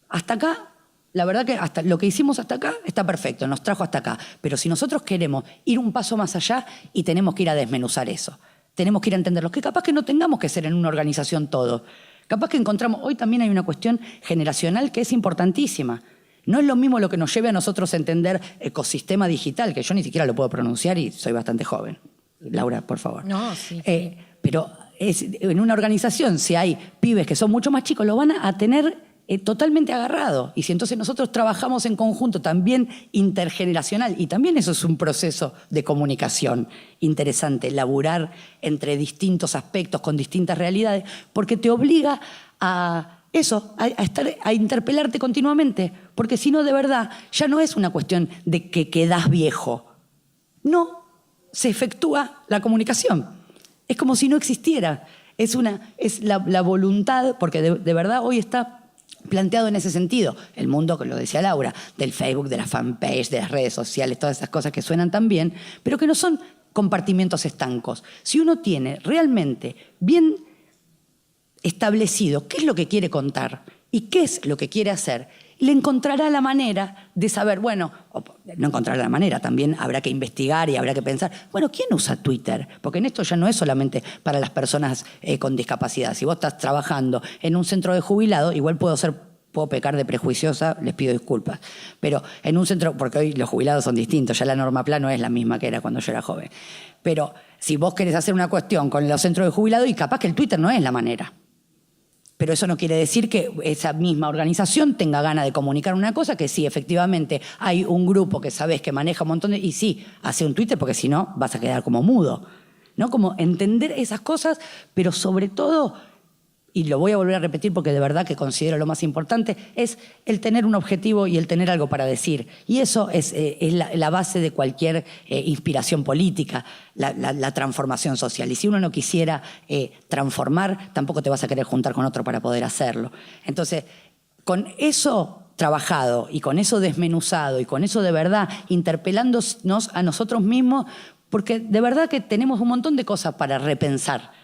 hasta acá, la verdad que hasta lo que hicimos hasta acá está perfecto, nos trajo hasta acá, pero si nosotros queremos ir un paso más allá y tenemos que ir a desmenuzar eso, tenemos que ir a entenderlo, que capaz que no tengamos que ser en una organización todo. Capaz que encontramos, hoy también hay una cuestión generacional que es importantísima. No es lo mismo lo que nos lleve a nosotros a entender ecosistema digital, que yo ni siquiera lo puedo pronunciar y soy bastante joven. Laura, por favor. No, sí. Pero en una organización, si hay pibes que son mucho más chicos, lo van a tener totalmente agarrado. Y si entonces nosotros trabajamos en conjunto también intergeneracional, y también eso es un proceso de comunicación interesante, laburar entre distintos aspectos, con distintas realidades, porque te obliga a eso, a interpelarte continuamente, porque si no, de verdad, ya no es una cuestión de que quedás viejo. No, se efectúa la comunicación. Es como si no existiera. Es la voluntad, porque de verdad hoy está planteado en ese sentido. El mundo, que lo decía Laura, del Facebook, de la fanpage, de las redes sociales, todas esas cosas que suenan tan bien, pero que no son compartimentos estancos. Si uno tiene realmente bien establecido qué es lo que quiere contar y qué es lo que quiere hacer, le encontrará la manera de saber, bueno, no encontrará la manera, también habrá que investigar y habrá que pensar, bueno, ¿quién usa Twitter? Porque en esto ya no es solamente para las personas con discapacidad. Si vos estás trabajando en un centro de jubilados, igual puedo pecar de prejuiciosa, les pido disculpas, pero en un centro, porque hoy los jubilados son distintos, ya la norma plano es la misma que era cuando yo era joven, pero si vos querés hacer una cuestión con los centros de jubilados, y capaz que el Twitter no es la manera. Pero eso no quiere decir que esa misma organización tenga ganas de comunicar una cosa, que sí, efectivamente, hay un grupo que sabés que maneja un montón de... Y sí, hace un Twitter porque si no vas a quedar como mudo, ¿no? Como entender esas cosas, pero sobre todo, y lo voy a volver a repetir porque de verdad que considero lo más importante, es el tener un objetivo y el tener algo para decir. Y eso es la base de cualquier inspiración política, la transformación social. Y si uno no quisiera transformar, tampoco te vas a querer juntar con otro para poder hacerlo. Entonces, con eso trabajado y con eso desmenuzado y con eso de verdad interpelándonos a nosotros mismos, porque de verdad que tenemos un montón de cosas para repensar.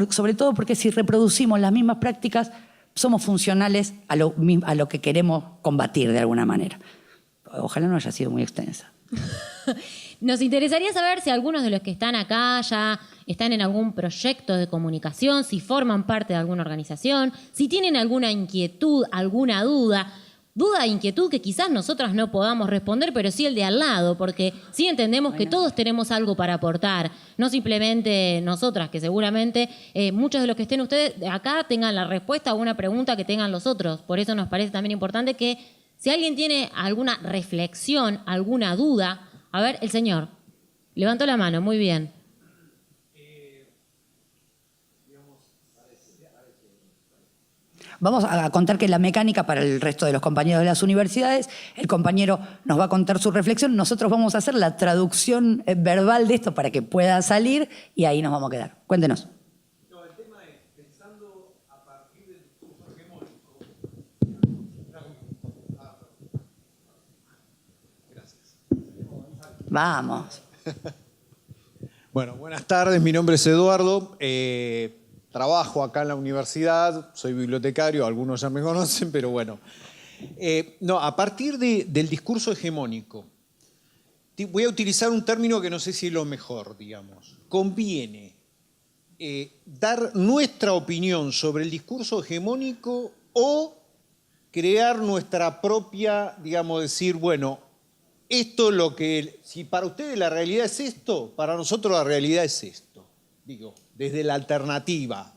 Sobre todo porque si reproducimos las mismas prácticas, somos funcionales a lo que queremos combatir de alguna manera. Ojalá no haya sido muy extensa. Nos interesaría saber si algunos de los que están acá ya están en algún proyecto de comunicación, si forman parte de alguna organización, si tienen alguna inquietud, alguna duda e inquietud que quizás nosotras no podamos responder, pero sí el de al lado, porque sí entendemos que todos tenemos algo para aportar, no simplemente nosotras, que seguramente muchos de los que estén ustedes acá tengan la respuesta a una pregunta que tengan los otros. Por eso nos parece también importante que si alguien tiene alguna reflexión, alguna duda. A ver, el señor levantó la mano, muy bien. Vamos a contar que la mecánica para el resto de los compañeros de las universidades, el compañero nos va a contar su reflexión, nosotros vamos a hacer la traducción verbal de esto para que pueda salir y ahí nos vamos a quedar. Cuéntenos. No, el tema es, pensando a partir del discurso hegemónico. Gracias. Vamos. Bueno, buenas tardes, mi nombre es Eduardo. Trabajo acá en la universidad, soy bibliotecario, algunos ya me conocen, pero bueno. No, a partir del discurso hegemónico, voy a utilizar un término que no sé si es lo mejor, digamos. Conviene dar nuestra opinión sobre el discurso hegemónico o crear nuestra propia, digamos, decir, bueno, esto es lo que, si para ustedes la realidad es esto, para nosotros la realidad es esto. Digo, desde la alternativa.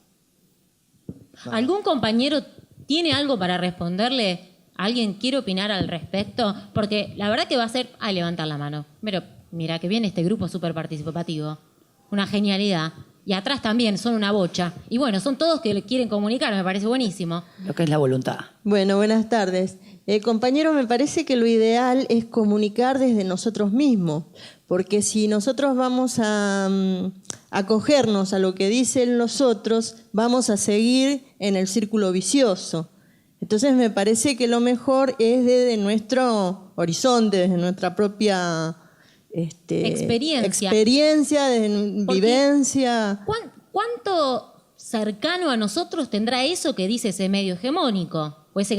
¿Algún compañero tiene algo para responderle? ¿Alguien quiere opinar al respecto? Porque la verdad que va a ser levantar la mano. Pero mira que viene este grupo súper participativo. Una genialidad. Y atrás también son una bocha. Y bueno, son todos que le quieren comunicar, me parece buenísimo. Lo que es la voluntad. Bueno, buenas tardes. Compañero, me parece que lo ideal es comunicar desde nosotros mismos, porque si nosotros vamos a acogernos a lo que dicen los otros, vamos a seguir en el círculo vicioso. Entonces me parece que lo mejor es desde nuestro horizonte, desde nuestra propia experiencia, vivencia. ¿Cuánto cercano a nosotros tendrá eso que dice ese medio hegemónico? O ese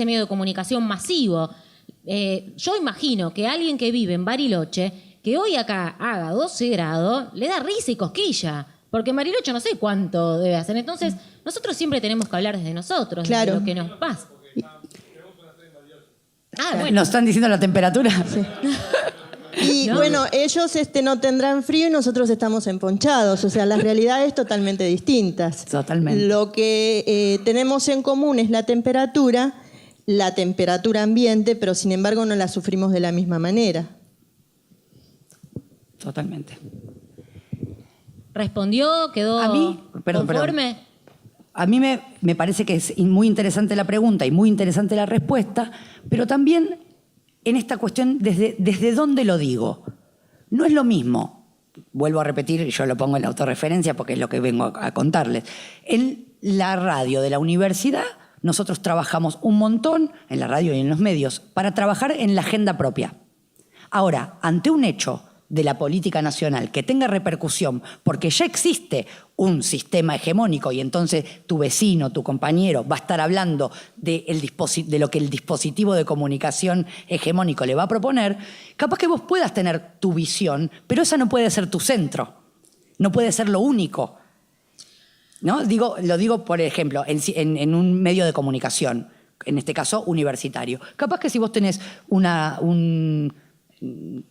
medio de comunicación masivo. Yo imagino que alguien que vive en Bariloche, que hoy acá haga 12 grados, le da risa y cosquilla. Porque en Bariloche no sé cuánto debe hacer. Entonces, nosotros siempre tenemos que hablar desde nosotros, claro, de lo que nos pasa. Bueno. ¿Nos están diciendo la temperatura? Sí. Y ¿no? Bueno, ellos no tendrán frío y nosotros estamos emponchados. O sea, las realidades totalmente distintas. Totalmente. Lo que tenemos en común es la temperatura ambiente, pero sin embargo no la sufrimos de la misma manera. Totalmente. ¿Respondió? ¿Quedó conforme? A mí me parece que es muy interesante la pregunta y muy interesante la respuesta, pero también en esta cuestión, ¿desde dónde lo digo? No es lo mismo, vuelvo a repetir, yo lo pongo en la autorreferencia porque es lo que vengo a contarles. En la radio de la universidad, nosotros trabajamos un montón, en la radio y en los medios, para trabajar en la agenda propia. Ahora, ante un hecho de la política nacional que tenga repercusión, porque ya existe un sistema hegemónico y entonces tu vecino, tu compañero va a estar hablando de lo que el dispositivo de comunicación hegemónico le va a proponer, capaz que vos puedas tener tu visión, pero esa no puede ser tu centro, no puede ser lo único. ¿No? Lo digo, por ejemplo, en un medio de comunicación, en este caso universitario. Capaz que si vos tenés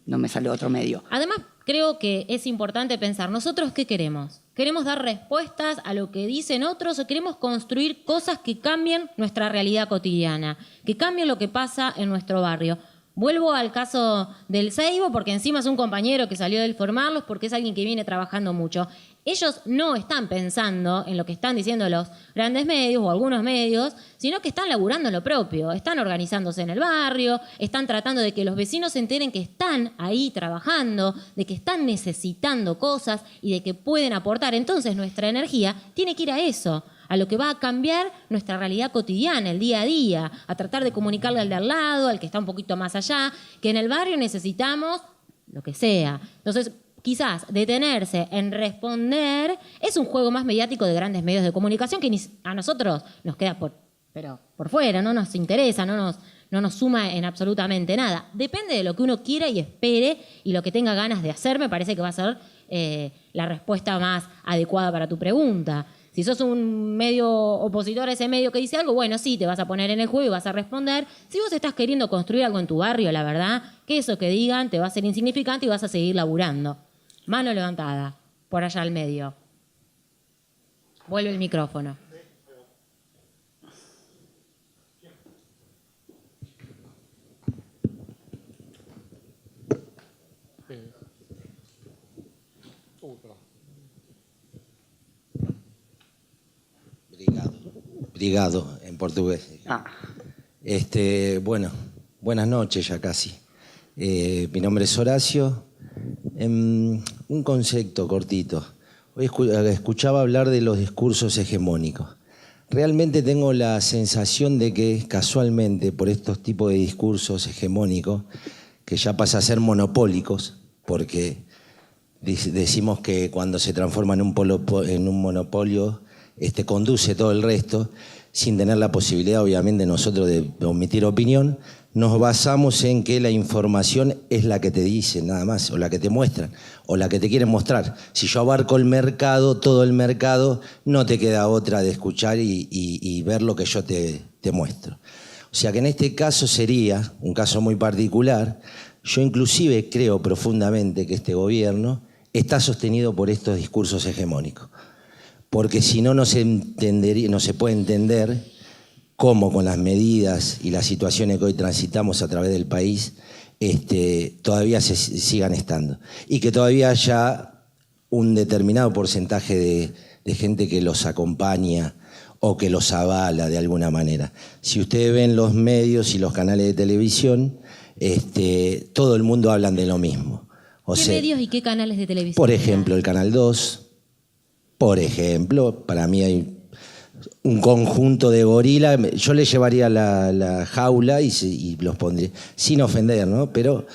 no me sale otro medio. Además, creo que es importante pensar, ¿nosotros qué queremos? ¿Queremos dar respuestas a lo que dicen otros o queremos construir cosas que cambien nuestra realidad cotidiana, que cambien lo que pasa en nuestro barrio? Vuelvo al caso del Seibo, porque encima es un compañero que salió del formarlos, porque es alguien que viene trabajando mucho. Ellos no están pensando en lo que están diciendo los grandes medios o algunos medios, sino que están laburando en lo propio, están organizándose en el barrio, están tratando de que los vecinos se enteren que están ahí trabajando, de que están necesitando cosas y de que pueden aportar. Entonces nuestra energía tiene que ir a eso, a lo que va a cambiar nuestra realidad cotidiana, el día a día, a tratar de comunicarle al de al lado, al que está un poquito más allá, que en el barrio necesitamos lo que sea. Entonces, quizás detenerse en responder es un juego más mediático de grandes medios de comunicación que a nosotros nos queda por pero por fuera, no nos interesa, no nos suma en absolutamente nada. Depende de lo que uno quiera y espere y lo que tenga ganas de hacer, me parece que va a ser la respuesta más adecuada para tu pregunta. Si sos un medio opositor a ese medio que dice algo, bueno, sí, te vas a poner en el juego y vas a responder. Si vos estás queriendo construir algo en tu barrio, la verdad, que eso que digan te va a ser insignificante y vas a seguir laburando. Mano levantada, por allá al medio. Vuelve el micrófono. Obrigado, en portugués. Bueno, buenas noches ya casi. Mi nombre es Horacio. Un concepto cortito. Hoy escuchaba hablar de los discursos hegemónicos. Realmente tengo la sensación de que casualmente por estos tipos de discursos hegemónicos, que ya pasa a ser monopólicos, porque decimos que cuando se transforma en un monopolio, conduce todo el resto, sin tener la posibilidad, obviamente, nosotros de omitir opinión, nos basamos en que la información es la que te dicen, nada más, o la que te muestran, o la que te quieren mostrar. Si yo abarco el mercado, todo el mercado, no te queda otra de escuchar y ver lo que yo te muestro. O sea que en este caso sería un caso muy particular. Yo inclusive creo profundamente que este gobierno está sostenido por estos discursos hegemónicos. Porque si no, no se puede entender cómo con las medidas y las situaciones que hoy transitamos a través del país todavía sigan estando. Y que todavía haya un determinado porcentaje de gente que los acompaña o que los avala de alguna manera. Si ustedes ven los medios y los canales de televisión, todo el mundo hablan de lo mismo. ¿Qué medios y qué canales de televisión? Por ejemplo, el Canal 2. Por ejemplo, para mí hay un conjunto de gorilas, yo le llevaría la jaula y los pondría, sin ofender, ¿no? Pero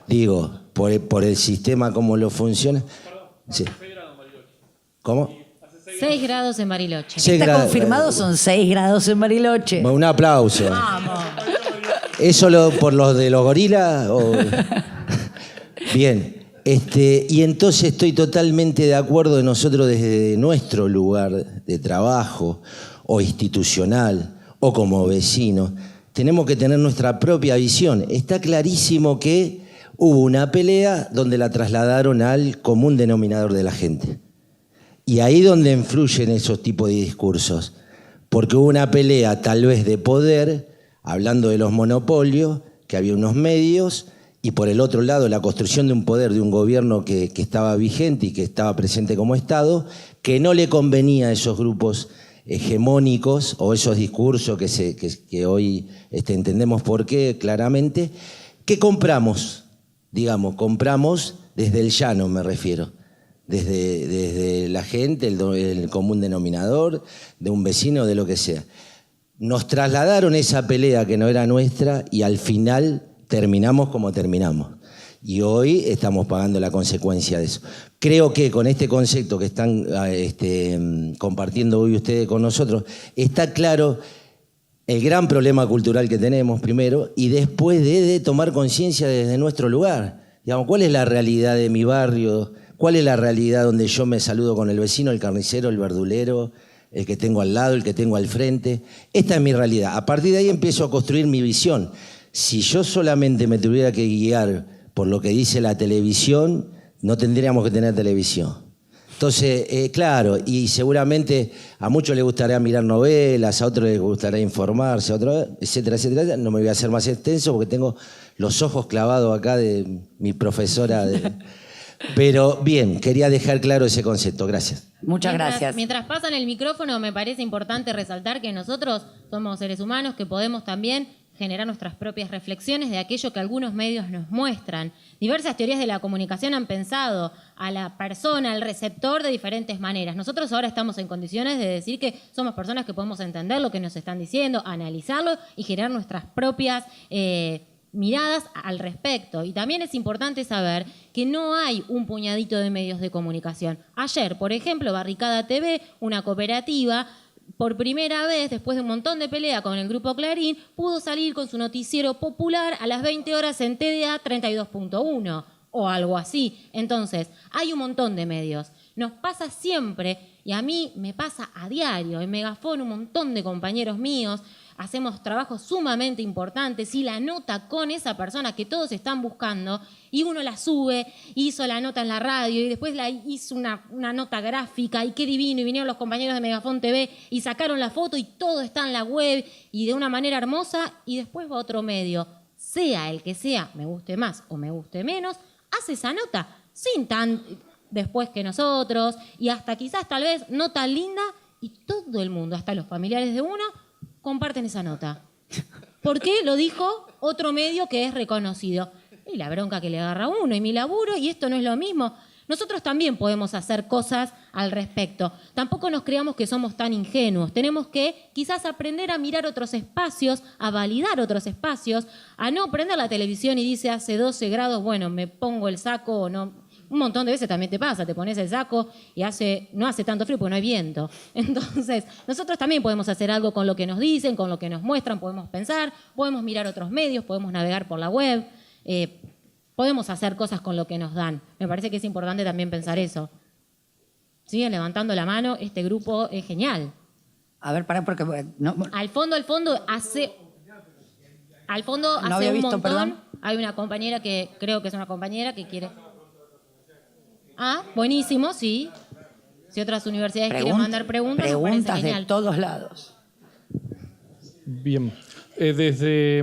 digo, por el sistema como lo funciona. Sí. ¿Cómo? 6 grados en Bariloche. Está confirmado, son 6 grados en Bariloche. Bueno, un aplauso. Vamos. ¿Eso por los de los gorilas? Bien. Y entonces estoy totalmente de acuerdo de nosotros desde nuestro lugar de trabajo o institucional o como vecinos. Tenemos que tener nuestra propia visión. Está clarísimo que hubo una pelea donde la trasladaron al común denominador de la gente. Y ahí donde influyen esos tipos de discursos. Porque hubo una pelea tal vez de poder, hablando de los monopolios, que había unos medios, y por el otro lado la construcción de un poder, de un gobierno que estaba vigente y que estaba presente como Estado, que no le convenía a esos grupos hegemónicos o esos discursos que hoy entendemos por qué claramente, que compramos, digamos, compramos desde el llano, me refiero, desde la gente, el común denominador, de un vecino, de lo que sea. Nos trasladaron esa pelea que no era nuestra y al final terminamos como terminamos. Y hoy estamos pagando la consecuencia de eso. Creo que con este concepto que están compartiendo hoy ustedes con nosotros, está claro el gran problema cultural que tenemos primero y después de tomar conciencia desde nuestro lugar. Digamos, ¿cuál es la realidad de mi barrio? ¿Cuál es la realidad donde yo me saludo con el vecino, el carnicero, el verdulero, el que tengo al lado, el que tengo al frente? Esta es mi realidad. A partir de ahí empiezo a construir mi visión. Si yo solamente me tuviera que guiar por lo que dice la televisión, no tendríamos que tener televisión. Entonces, claro, y seguramente a muchos les gustaría mirar novelas, a otros les gustaría informarse, a otros, etcétera, etcétera. No me voy a hacer más extenso porque tengo los ojos clavados acá de mi profesora. Pero bien, quería dejar claro ese concepto. Gracias. Muchas gracias. Mientras pasan el micrófono, me parece importante resaltar que nosotros somos seres humanos que podemos también generar nuestras propias reflexiones de aquello que algunos medios nos muestran. Diversas teorías de la comunicación han pensado a la persona, al receptor, de diferentes maneras. Nosotros ahora estamos en condiciones de decir que somos personas que podemos entender lo que nos están diciendo, analizarlo y generar nuestras propias miradas al respecto. Y también es importante saber que no hay un puñadito de medios de comunicación. Ayer, por ejemplo, Barricada TV, una cooperativa, por primera vez, después de un montón de pelea con el Grupo Clarín, pudo salir con su noticiero popular a las 20 horas en TDA 32.1 o algo así. Entonces, hay un montón de medios. Nos pasa siempre, y a mí me pasa a diario, en Megafón un montón de compañeros míos, hacemos trabajos sumamente importantes y la nota con esa persona que todos están buscando y uno la sube, hizo la nota en la radio y después la hizo una nota gráfica y qué divino, y vinieron los compañeros de Megafón TV y sacaron la foto y todo está en la web y de una manera hermosa, y después va otro medio, sea el que sea, me guste más o me guste menos, hace esa nota sin tan después que nosotros y hasta quizás tal vez no tan linda, y todo el mundo, hasta los familiares de uno, comparten esa nota. ¿Por qué? Lo dijo otro medio que es reconocido. Y la bronca que le agarra a uno, y mi laburo, y esto no es lo mismo. Nosotros también podemos hacer cosas al respecto. Tampoco nos creamos que somos tan ingenuos. Tenemos que quizás aprender a mirar otros espacios, a validar otros espacios, a no prender la televisión y dice hace 12 grados, bueno, me pongo el saco o no. Un montón de veces también te pasa, te pones el saco y no hace tanto frío porque no hay viento. Entonces, nosotros también podemos hacer algo con lo que nos dicen, con lo que nos muestran, podemos pensar, podemos mirar otros medios, podemos navegar por la web, podemos hacer cosas con lo que nos dan. Me parece que es importante también pensar eso. Siguen levantando la mano, este grupo es genial. A ver, pará, porque... No, Al fondo hace había un visto, montón. perdón. Hay una compañera que creo que es una compañera que quiere... Ah, buenísimo, sí. Si otras universidades quieren mandar preguntas, me parece preguntas de genial. todos lados. Bien. Desde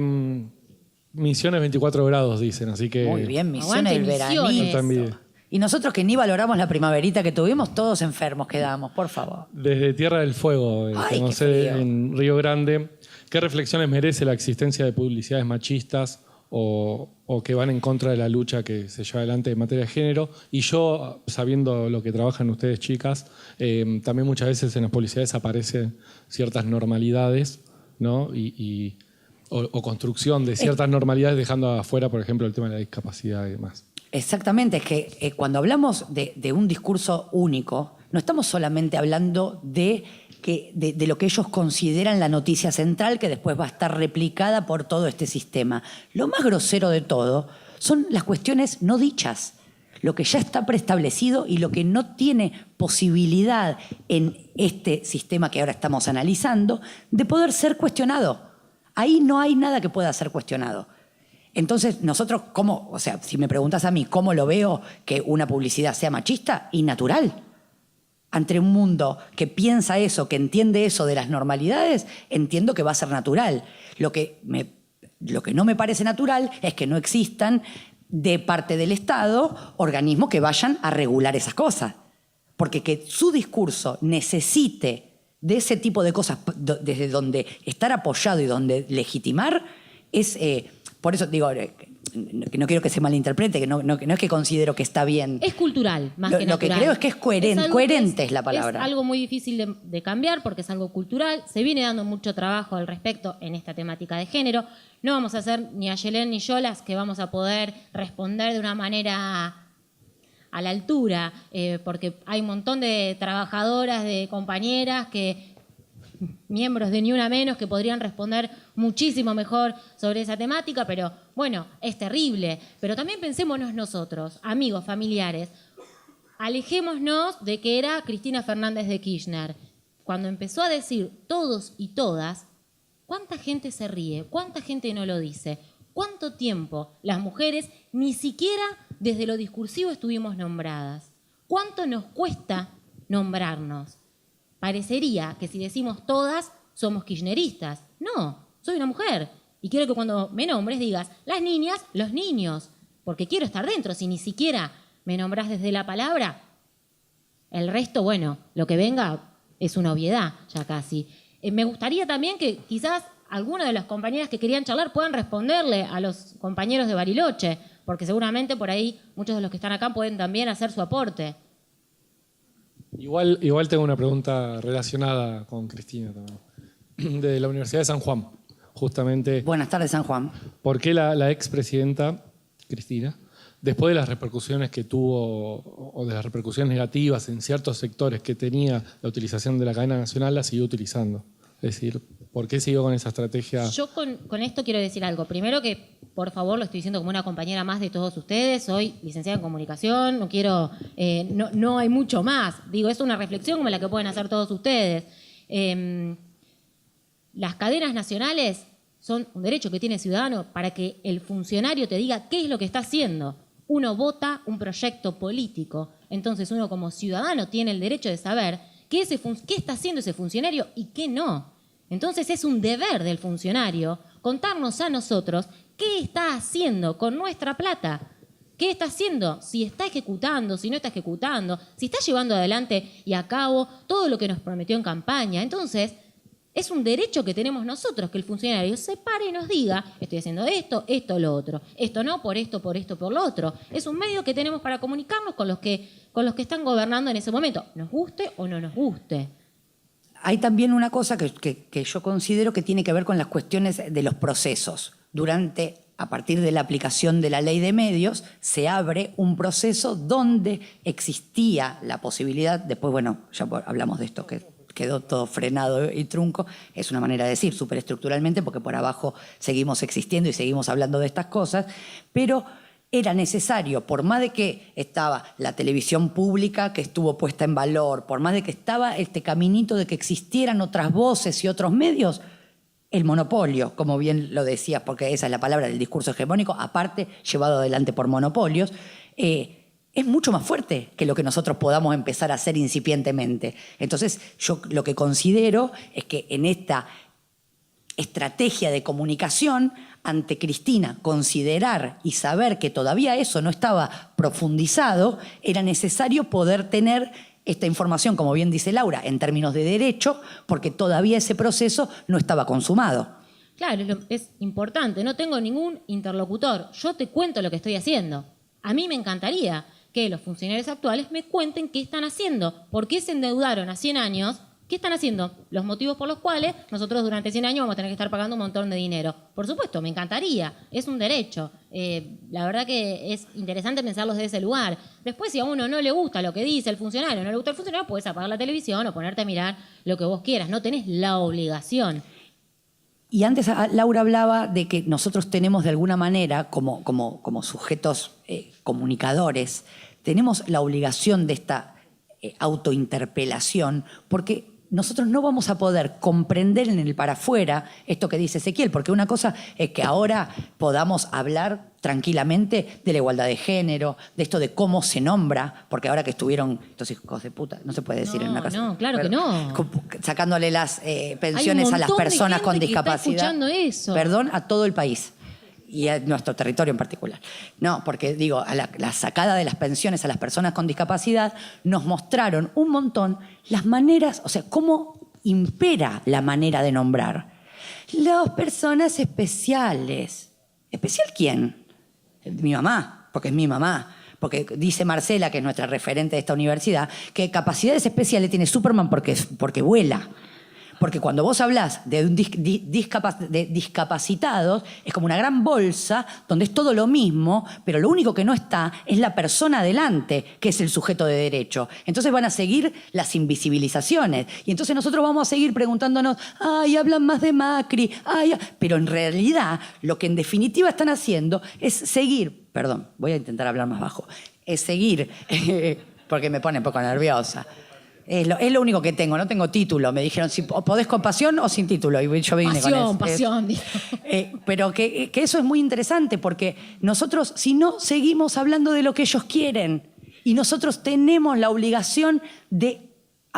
Misiones 24 grados, dicen, así que... Muy bien, Misiones Aguante del Misiones. No te envidie. veranito. Y nosotros que ni valoramos la primaverita que tuvimos, todos enfermos quedamos, por favor. Desde Tierra del Fuego, Ay, tengo qué sede frío. en Río Grande. ¿Qué reflexiones merece la existencia de publicidades machistas o que van en contra de la lucha que se lleva adelante en materia de género? Y yo, sabiendo lo que trabajan ustedes, chicas, también muchas veces en las publicidades aparecen ciertas normalidades, ¿no? O construcción de ciertas normalidades, dejando afuera, por ejemplo, el tema de la discapacidad y demás. Exactamente, es que cuando hablamos de un discurso único, no estamos solamente hablando de lo que ellos consideran la noticia central, que después va a estar replicada por todo este sistema. Lo más grosero de todo son las cuestiones no dichas, lo que ya está preestablecido y lo que no tiene posibilidad en este sistema que ahora estamos analizando de poder ser cuestionado. Ahí no hay nada que pueda ser cuestionado. Entonces, nosotros, si me preguntas a mí cómo lo veo que una publicidad sea machista, y natural. Ante un mundo que piensa eso, que entiende eso de las normalidades, entiendo que va a ser natural. Lo que no me parece natural es que no existan de parte del Estado organismos que vayan a regular esas cosas. Porque que su discurso necesite de ese tipo de cosas desde donde estar apoyado y donde legitimar es... por eso digo... que no quiero que se malinterprete, que no es que considero que está bien. Es cultural, más que natural. Lo que creo es que es coherente, algo coherente es la palabra. Es algo muy difícil de cambiar porque es algo cultural. Se viene dando mucho trabajo al respecto en esta temática de género. No vamos a ser ni Ayelén ni yo las que vamos a poder responder de una manera a la altura, porque hay un montón de trabajadoras, de compañeras miembros de Ni Una Menos que podrían responder muchísimo mejor sobre esa temática, pero bueno, es terrible. Pero también pensémonos nosotros, amigos, familiares, alejémonos de que era Cristina Fernández de Kirchner. Cuando empezó a decir todos y todas, ¿cuánta gente se ríe? ¿Cuánta gente no lo dice? ¿Cuánto tiempo las mujeres ni siquiera desde lo discursivo estuvimos nombradas? ¿Cuánto nos cuesta nombrarnos? Parecería que si decimos todas, somos kirchneristas. No, soy una mujer. Y quiero que cuando me nombres digas las niñas, los niños. Porque quiero estar dentro. Si ni siquiera me nombrás desde la palabra, el resto, bueno, lo que venga es una obviedad ya casi. Me gustaría también que quizás algunas de las compañeras que querían charlar puedan responderle a los compañeros de Bariloche. Porque seguramente por ahí muchos de los que están acá pueden también hacer su aporte. Igual tengo una pregunta relacionada con Cristina también. De la Universidad de San Juan, justamente. Buenas tardes, San Juan. ¿Por qué la expresidenta Cristina después de las repercusiones que tuvo o de las repercusiones negativas en ciertos sectores que tenía la utilización de la cadena nacional, la siguió utilizando. Es decir, ¿por qué siguió con esa estrategia? Yo con esto quiero decir algo. Primero que, por favor, lo estoy diciendo como una compañera más de todos ustedes. Soy licenciada en comunicación, no quiero, no hay mucho más. Digo, es una reflexión como la que pueden hacer todos ustedes. Las cadenas nacionales son un derecho que tiene el ciudadano para que el funcionario te diga qué es lo que está haciendo. Uno vota un proyecto político, entonces uno como ciudadano tiene el derecho de saber qué está haciendo ese funcionario y qué no. Entonces es un deber del funcionario contarnos a nosotros qué está haciendo con nuestra plata. ¿Qué está haciendo? Si está ejecutando, si no está ejecutando, si está llevando adelante y a cabo todo lo que nos prometió en campaña. Entonces, es un derecho que tenemos nosotros, que el funcionario se pare y nos diga, estoy haciendo esto, esto, lo otro. Esto no, por esto, por lo otro. Es un medio que tenemos para comunicarnos con los que están gobernando en ese momento, nos guste o no nos guste. Hay también una cosa que yo considero que tiene que ver con las cuestiones de los procesos. A partir de la aplicación de la ley de medios, se abre un proceso donde existía la posibilidad, después, bueno, ya hablamos de esto, que quedó todo frenado y trunco, es una manera de decir, superestructuralmente, porque por abajo seguimos existiendo y seguimos hablando de estas cosas, pero era necesario, por más de que estaba la televisión pública que estuvo puesta en valor, por más de que estaba este caminito de que existieran otras voces y otros medios, el monopolio, como bien lo decías, porque esa es la palabra del discurso hegemónico, aparte llevado adelante por monopolios, es mucho más fuerte que lo que nosotros podamos empezar a hacer incipientemente. Entonces, yo lo que considero es que en esta estrategia de comunicación, ante Cristina, considerar y saber que todavía eso no estaba profundizado, era necesario poder tener esta información, como bien dice Laura, en términos de derecho, porque todavía ese proceso no estaba consumado. Claro, es importante, no tengo ningún interlocutor, yo te cuento lo que estoy haciendo. A mí me encantaría que los funcionarios actuales me cuenten qué están haciendo, por qué se endeudaron a 100 años, qué están haciendo, los motivos por los cuales nosotros durante 100 años vamos a tener que estar pagando un montón de dinero. Por supuesto, me encantaría, es un derecho. La verdad que es interesante pensarlos desde ese lugar. Después, si a uno no le gusta lo que dice el funcionario, no le gusta el funcionario, puedes apagar la televisión o ponerte a mirar lo que vos quieras, no tenés la obligación. Y antes Laura hablaba de que nosotros tenemos de alguna manera, como sujetos comunicadores, tenemos la obligación de esta autointerpelación, porque nosotros no vamos a poder comprender en el para afuera esto que dice Ezequiel, porque una cosa es que ahora podamos hablar tranquilamente de la igualdad de género, de esto de cómo se nombra, porque ahora que estuvieron estos hijos de puta, no se puede decir en una casa. No, claro que no. Sacándole las pensiones a las personas con discapacidad. Está escuchando eso. Perdón, a todo el país. Y a nuestro territorio en particular. No, porque digo, la sacada de las pensiones a las personas con discapacidad nos mostraron un montón las maneras, o sea, cómo impera la manera de nombrar. Las personas especiales. ¿Especial quién? Mi mamá, porque es mi mamá. Porque dice Marcela, que es nuestra referente de esta universidad, que capacidades especiales tiene Superman porque vuela. Porque cuando vos hablás de discapacitados, es como una gran bolsa donde es todo lo mismo, pero lo único que no está es la persona adelante, que es el sujeto de derecho. Entonces van a seguir las invisibilizaciones. Y entonces nosotros vamos a seguir preguntándonos, ay, hablan más de Macri, ay, pero en realidad lo que en definitiva están haciendo es seguir, perdón, voy a intentar hablar más bajo, es seguir, porque me pone un poco nerviosa. Es lo único que tengo, no tengo título. Me dijeron, si podés con pasión o sin título. Y yo vine con eso. Pasión. Pero que eso es muy interesante, porque nosotros, si no, seguimos hablando de lo que ellos quieren. Y nosotros tenemos la obligación de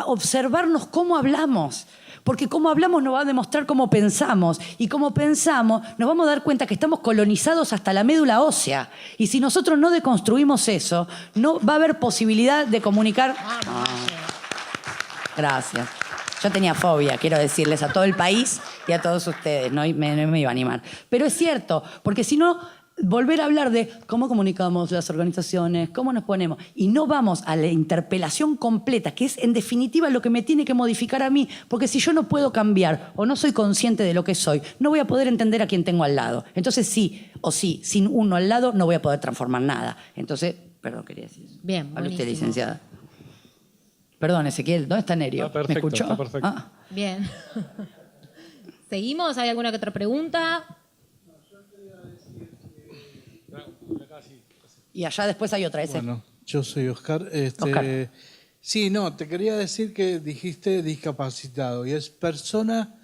observarnos cómo hablamos. Porque cómo hablamos nos va a demostrar cómo pensamos. Y cómo pensamos, nos vamos a dar cuenta que estamos colonizados hasta la médula ósea. Y si nosotros no deconstruimos eso, no va a haber posibilidad de comunicar... Gracias. Yo tenía fobia, quiero decirles a todo el país y a todos ustedes, no me iba a animar. Pero es cierto, porque si no, volver a hablar de cómo comunicamos las organizaciones, cómo nos ponemos, y no vamos a la interpelación completa, que es en definitiva lo que me tiene que modificar a mí, porque si yo no puedo cambiar o no soy consciente de lo que soy, no voy a poder entender a quién tengo al lado. Entonces sin uno al lado no voy a poder transformar nada. Entonces, perdón, quería decir eso. Bien, Hable usted, buenísimo. licenciada. Perdón, Ezequiel, ¿dónde está Nerio? Está perfecto, ¿Me escuchó? está perfecto. Ah. Bien. ¿Seguimos? ¿Hay alguna que otra pregunta? Y allá después hay otra, ese. Bueno, yo soy Oscar. Oscar. Sí, no, te quería decir que dijiste discapacitado y es persona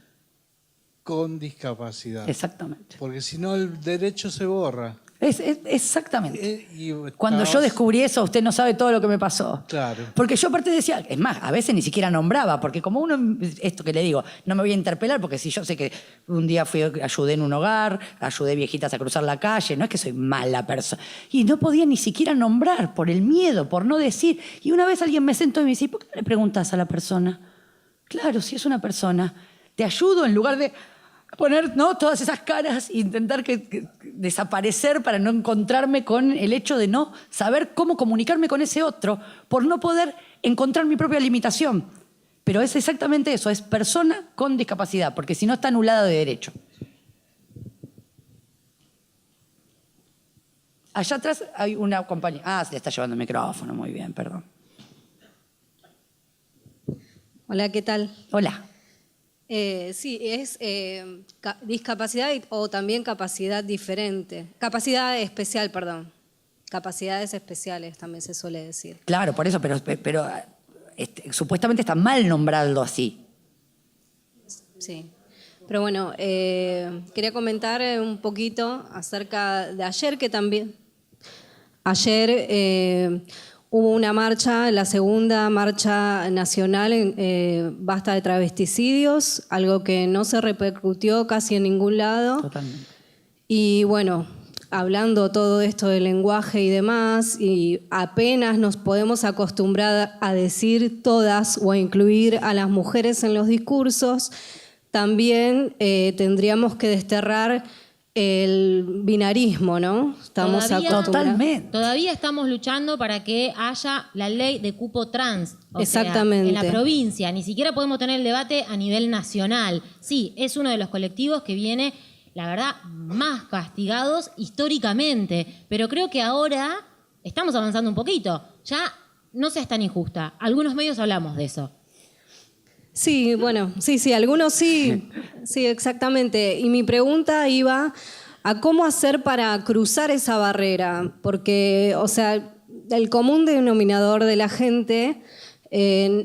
con discapacidad. Exactamente. Porque si no el derecho se borra. Exactamente. Y Cuando yo estabas- descubrí eso, usted no sabe todo lo que me pasó. Claro. Porque yo aparte decía, es más, a veces ni siquiera nombraba, porque como uno, esto que le digo, no me voy a interpelar, porque si yo sé que un día ayudé en un hogar, ayudé viejitas a cruzar la calle, no es que soy mala persona. Y no podía ni siquiera nombrar por el miedo, por no decir. Y una vez alguien me sentó y me dice, ¿por qué no le preguntas a la persona? Claro, si es una persona, te ayudo en lugar de poner, ¿no?, todas esas caras e intentar que desaparecer para no encontrarme con el hecho de no saber cómo comunicarme con ese otro, por no poder encontrar mi propia limitación. Pero es exactamente eso, es persona con discapacidad, porque si no está anulada de derecho. Allá atrás hay una compañía. Ah, se le está llevando el micrófono, muy bien, perdón. Hola, ¿qué tal? Hola. Sí, es discapacidad o también capacidad diferente. Capacidad especial, perdón. Capacidades especiales también se suele decir. Claro, por eso, pero supuestamente está mal nombrarlo así. Sí. Pero bueno, quería comentar un poquito acerca de ayer, que también. Ayer hubo una marcha, la segunda marcha nacional, basta de travesticidios, algo que no se repercutió casi en ningún lado. Totalmente. Y bueno, hablando todo esto del lenguaje y demás, y apenas nos podemos acostumbrar a decir todas o a incluir a las mujeres en los discursos, también tendríamos que desterrar el binarismo, ¿no? Estamos acostumbrados. Totalmente. Todavía estamos luchando para que haya la ley de cupo trans. O Exactamente. sea, en la provincia. Ni siquiera podemos tener el debate a nivel nacional. Sí, es uno de los colectivos que viene, la verdad, más castigados históricamente. Pero creo que ahora estamos avanzando un poquito. Ya no seas tan injusta. Algunos medios hablamos de eso. Sí, bueno, sí, algunos sí, sí, exactamente. Y mi pregunta iba a cómo hacer para cruzar esa barrera, porque, o sea, el común denominador de la gente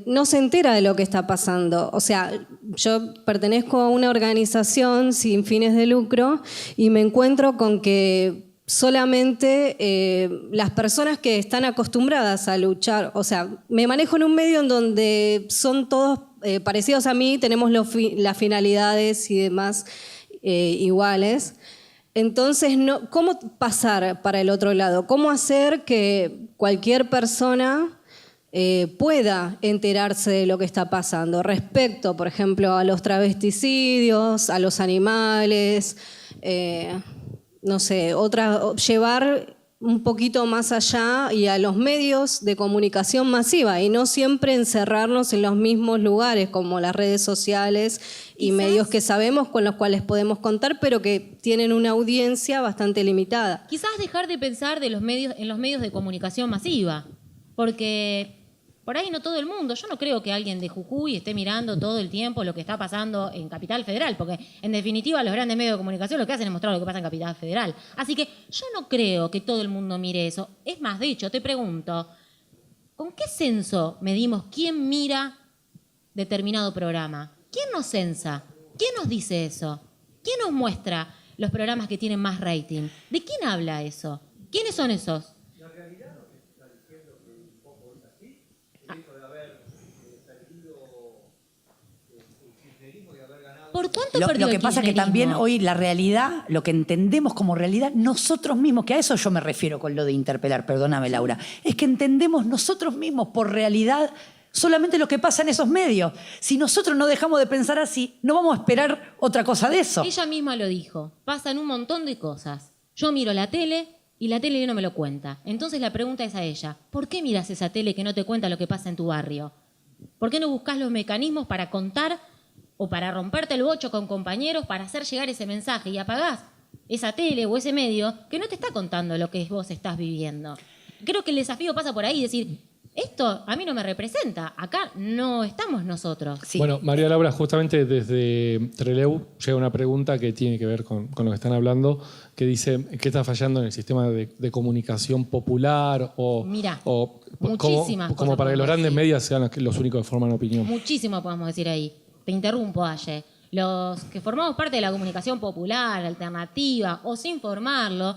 no se entera de lo que está pasando. O sea, yo pertenezco a una organización sin fines de lucro y me encuentro con que solamente las personas que están acostumbradas a luchar, o sea, me manejo en un medio en donde son todos parecidos a mí, tenemos las finalidades y demás iguales. Entonces, ¿cómo pasar para el otro lado? ¿Cómo hacer que cualquier persona pueda enterarse de lo que está pasando respecto, por ejemplo, a los travesticidios, a los animales, no sé, llevar un poquito más allá y a los medios de comunicación masiva y no siempre encerrarnos en los mismos lugares como las redes sociales y medios que sabemos con los cuales podemos contar, pero que tienen una audiencia bastante limitada. Quizás dejar de pensar en los medios de comunicación masiva, porque por ahí no todo el mundo, yo no creo que alguien de Jujuy esté mirando todo el tiempo lo que está pasando en Capital Federal, porque en definitiva los grandes medios de comunicación lo que hacen es mostrar lo que pasa en Capital Federal. Así que yo no creo que todo el mundo mire eso. Es más, de hecho, te pregunto, ¿con qué censo medimos quién mira determinado programa? ¿Quién nos censa? ¿Quién nos dice eso? ¿Quién nos muestra los programas que tienen más rating? ¿De quién habla eso? ¿Quiénes son esos? ¿Por cuánto perdió Lo que el pasa es que kirchnerismo? también hoy la realidad, lo que entendemos como realidad, nosotros mismos, que a eso yo me refiero con lo de interpelar, perdóname Laura, es que entendemos nosotros mismos por realidad solamente lo que pasa en esos medios. Si nosotros no dejamos de pensar así, no vamos a esperar otra cosa de eso. Ella misma lo dijo. Pasan un montón de cosas. Yo miro la tele y la tele no me lo cuenta. Entonces la pregunta es a ella, ¿por qué miras esa tele que no te cuenta lo que pasa en tu barrio? ¿Por qué no buscas los mecanismos para contar o para romperte el bocho con compañeros para hacer llegar ese mensaje y apagás esa tele o ese medio que no te está contando lo que vos estás viviendo? Creo que el desafío pasa por ahí, decir, esto a mí no me representa, acá no estamos nosotros. Sí. Bueno, María Laura, justamente desde Trelew llega una pregunta que tiene que ver con lo que están hablando, que dice, ¿qué está fallando en el sistema de comunicación popular? Mirá, o muchísimas como cosas para que los podemos grandes decir. medios sean los únicos que forman opinión. Muchísimo podemos decir ahí. Te interrumpo, Aye. Los que formamos parte de la comunicación popular, alternativa o sin formarlo,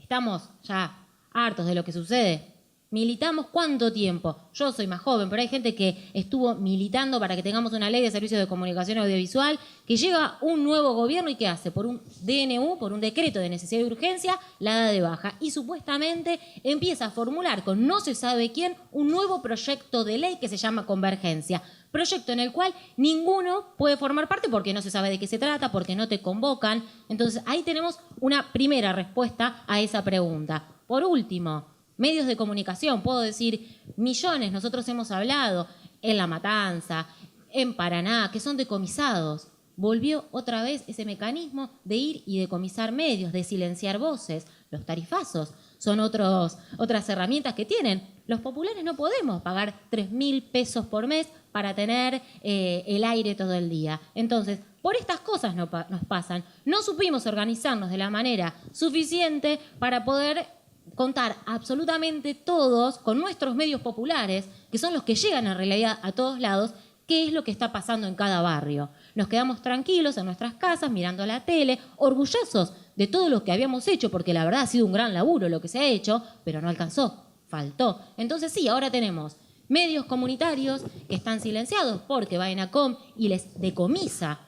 estamos ya hartos de lo que sucede. ¿Militamos cuánto tiempo? Yo soy más joven, pero hay gente que estuvo militando para que tengamos una ley de servicios de comunicación audiovisual, que llega un nuevo gobierno y ¿qué hace? Por un DNU, por un decreto de necesidad y urgencia, la da de baja. Y supuestamente empieza a formular con no se sabe quién un nuevo proyecto de ley que se llama Convergencia. Proyecto en el cual ninguno puede formar parte porque no se sabe de qué se trata, porque no te convocan. Entonces ahí tenemos una primera respuesta a esa pregunta. Por último, medios de comunicación, puedo decir millones, nosotros hemos hablado en La Matanza, en Paraná, que son decomisados. Volvió otra vez ese mecanismo de ir y decomisar medios, de silenciar voces. Los tarifazos son otras herramientas que tienen. Los populares no podemos pagar 3.000 pesos por mes para tener el aire todo el día. Entonces, por estas cosas nos pasan. No supimos organizarnos de la manera suficiente para poder contar absolutamente todos con nuestros medios populares, que son los que llegan en realidad a todos lados, qué es lo que está pasando en cada barrio. Nos quedamos tranquilos en nuestras casas, mirando la tele, orgullosos de todo lo que habíamos hecho, porque la verdad ha sido un gran laburo lo que se ha hecho, pero no alcanzó, faltó. Entonces sí, ahora tenemos medios comunitarios que están silenciados porque va ENACOM y les decomisa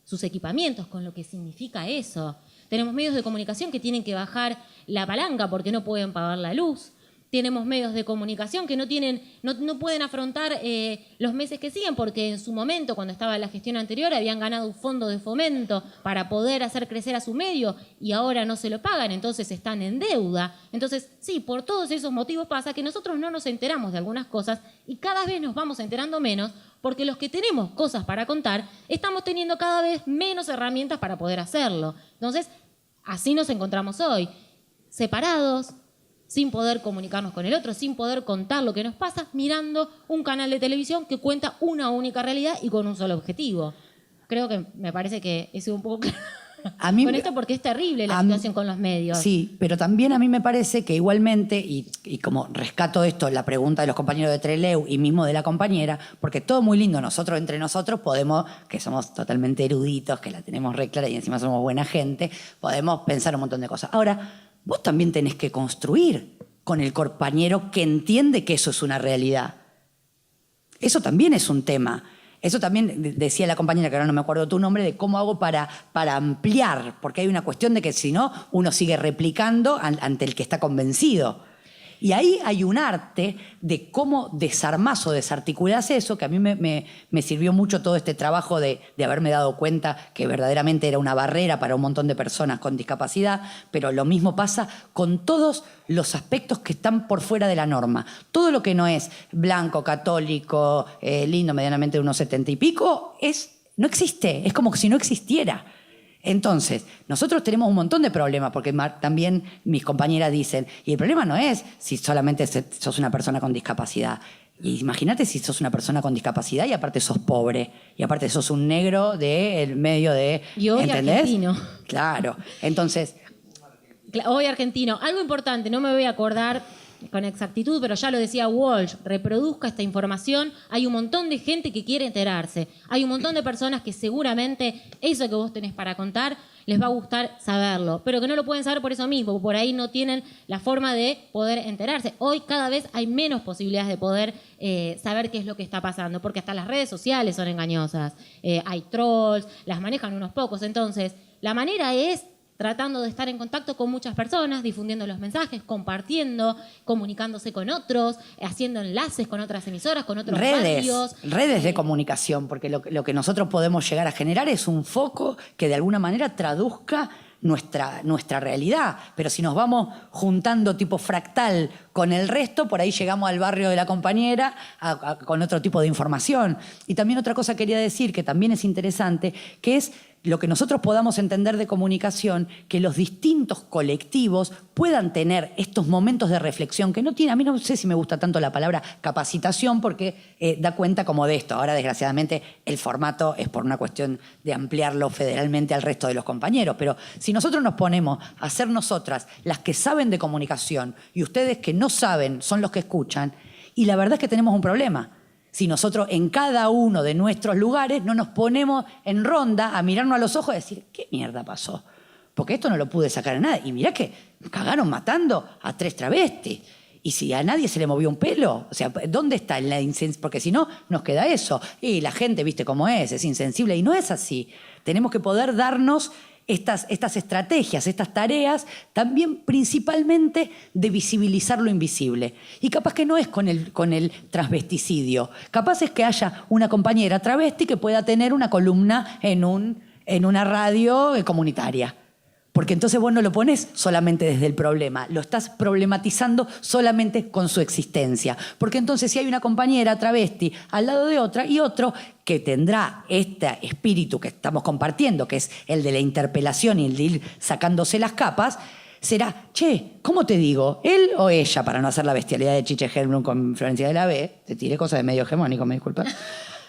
sus equipamientos, con lo que significa eso. Tenemos medios de comunicación que tienen que bajar la palanca porque no pueden pagar la luz. Tenemos medios de comunicación que no pueden afrontar los meses que siguen porque en su momento, cuando estaba la gestión anterior, habían ganado un fondo de fomento para poder hacer crecer a su medio y ahora no se lo pagan, entonces están en deuda. Entonces, sí, por todos esos motivos pasa que nosotros no nos enteramos de algunas cosas y cada vez nos vamos enterando menos porque los que tenemos cosas para contar estamos teniendo cada vez menos herramientas para poder hacerlo. Entonces, así nos encontramos hoy, separados, sin poder comunicarnos con el otro, sin poder contar lo que nos pasa, mirando un canal de televisión que cuenta una única realidad y con un solo objetivo. Creo que me parece que he sido un poco clara con esto porque es terrible la situación con los medios. Sí, pero también a mí me parece que igualmente, y como rescato esto, la pregunta de los compañeros de Trelew y mismo de la compañera, porque todo muy lindo, nosotros entre nosotros podemos, que somos totalmente eruditos, que la tenemos re clara y encima somos buena gente, podemos pensar un montón de cosas. Ahora, vos también tenés que construir con el compañero que entiende que eso es una realidad. Eso también es un tema. Eso también decía la compañera, que ahora no me acuerdo tu nombre, de cómo hago para ampliar, porque hay una cuestión de que si no, uno sigue replicando ante el que está convencido. Y ahí hay un arte de cómo desarmás o desarticulás eso, que a mí me sirvió mucho todo este trabajo de haberme dado cuenta que verdaderamente era una barrera para un montón de personas con discapacidad, pero lo mismo pasa con todos los aspectos que están por fuera de la norma. Todo lo que no es blanco, católico, lindo, medianamente de unos 70 y pico, no existe, es como si no existiera. Entonces, nosotros tenemos un montón de problemas, porque también mis compañeras dicen, y el problema no es si solamente sos una persona con discapacidad. Y imagínate si sos una persona con discapacidad y aparte sos pobre, y aparte sos un negro del medio de... Y hoy ¿entendés? argentino. Claro, entonces... Hoy argentino. Algo importante, no me voy a acordar con exactitud, pero ya lo decía Walsh, reproduzca esta información. Hay un montón de gente que quiere enterarse. Hay un montón de personas que seguramente eso que vos tenés para contar les va a gustar saberlo, pero que no lo pueden saber por eso mismo, por ahí no tienen la forma de poder enterarse. Hoy cada vez hay menos posibilidades de poder saber qué es lo que está pasando, porque hasta las redes sociales son engañosas. Hay trolls, las manejan unos pocos. Entonces, la manera es tratando de estar en contacto con muchas personas, difundiendo los mensajes, compartiendo, comunicándose con otros, haciendo enlaces con otras emisoras, con otros medios. Redes de comunicación, porque lo que nosotros podemos llegar a generar es un foco que de alguna manera traduzca nuestra realidad. Pero si nos vamos juntando tipo fractal con el resto, por ahí llegamos al barrio de la compañera con otro tipo de información. Y también otra cosa quería decir, que también es interesante, que es lo que nosotros podamos entender de comunicación, que los distintos colectivos puedan tener estos momentos de reflexión, que no tiene, a mí no sé si me gusta tanto la palabra capacitación, porque da cuenta como de esto. Ahora, desgraciadamente, el formato es por una cuestión de ampliarlo federalmente al resto de los compañeros, pero si nosotros nos ponemos a ser nosotras las que saben de comunicación y ustedes que no saben son los que escuchan, y la verdad es que tenemos un problema. Si nosotros en cada uno de nuestros lugares no nos ponemos en ronda a mirarnos a los ojos y decir, ¿qué mierda pasó? Porque esto no lo pude sacar a nadie. Y mirá que cagaron matando a 3 travestis. Y si a nadie se le movió un pelo, o sea, ¿dónde está la insensibilidad? Porque si no, nos queda eso. Y la gente, viste cómo es insensible. Y no es así. Tenemos que poder darnos estas estrategias, estas tareas, también principalmente de visibilizar lo invisible. Y capaz que no es con el transvesticidio. Capaz es que haya una compañera travesti que pueda tener una columna en una radio comunitaria. Porque entonces vos no lo pones solamente desde el problema, lo estás problematizando solamente con su existencia. Porque entonces si hay una compañera travesti al lado de otra y otro que tendrá este espíritu que estamos compartiendo, que es el de la interpelación y el de ir sacándose las capas, será, che, ¿cómo te digo? ¿Él o ella? Para no hacer la bestialidad de Chiche Helblum con Florencia de la B, te tiré cosas de medio hegemónico, me disculpas.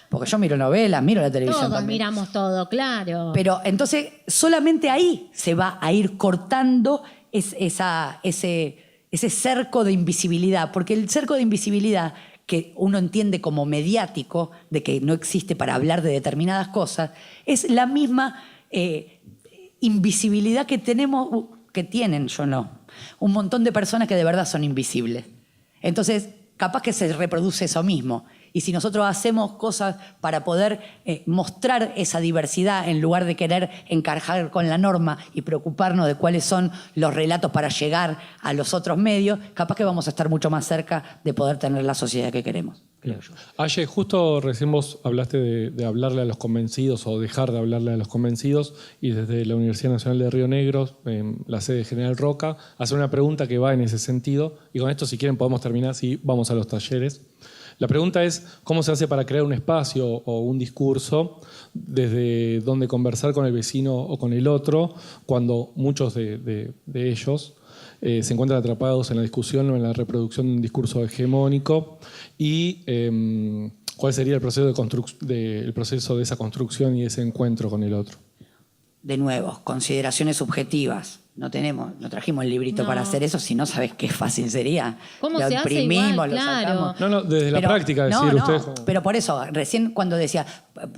Porque yo miro novelas, miro la televisión Todos también. miramos todo, claro. Pero entonces solamente ahí se va a ir cortando ese cerco de invisibilidad. Porque el cerco de invisibilidad que uno entiende como mediático, de que no existe para hablar de determinadas cosas, es la misma invisibilidad que tienen, yo no, un montón de personas que de verdad son invisibles. Entonces, capaz que se reproduce eso mismo. Y si nosotros hacemos cosas para poder mostrar esa diversidad en lugar de querer encajar con la norma y preocuparnos de cuáles son los relatos para llegar a los otros medios, capaz que vamos a estar mucho más cerca de poder tener la sociedad que queremos. Aye, justo recién vos hablaste de hablarle a los convencidos o dejar de hablarle a los convencidos, y desde la Universidad Nacional de Río Negro, en la sede de General Roca, hacer una pregunta que va en ese sentido, y con esto si quieren podemos terminar, si vamos a los talleres. La pregunta es, ¿cómo se hace para crear un espacio o un discurso desde donde conversar con el vecino o con el otro cuando muchos de ellos se encuentran atrapados en la discusión o en la reproducción de un discurso hegemónico? Y ¿cuál sería el proceso el proceso de esa construcción y ese encuentro con el otro? De nuevo, consideraciones subjetivas. No trajimos el librito para hacer eso, si no sabes qué fácil sería. ¿Cómo lo se hace imprimimos, igual? lo Claro. sacamos. No, desde la práctica, decir ustedes. Pero por eso, recién cuando decía,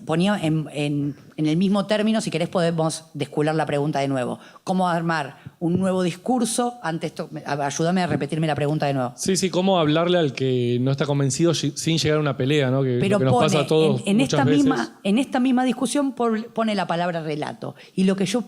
ponía en el mismo término, si querés podemos descular la pregunta de nuevo. ¿Cómo armar un nuevo discurso ante esto? Ayúdame a repetirme la pregunta de nuevo. Sí, cómo hablarle al que no está convencido sin llegar a una pelea, ¿no? Pero lo que nos pasa a todos en muchas veces. en esta misma discusión pone la palabra relato. Y lo que yo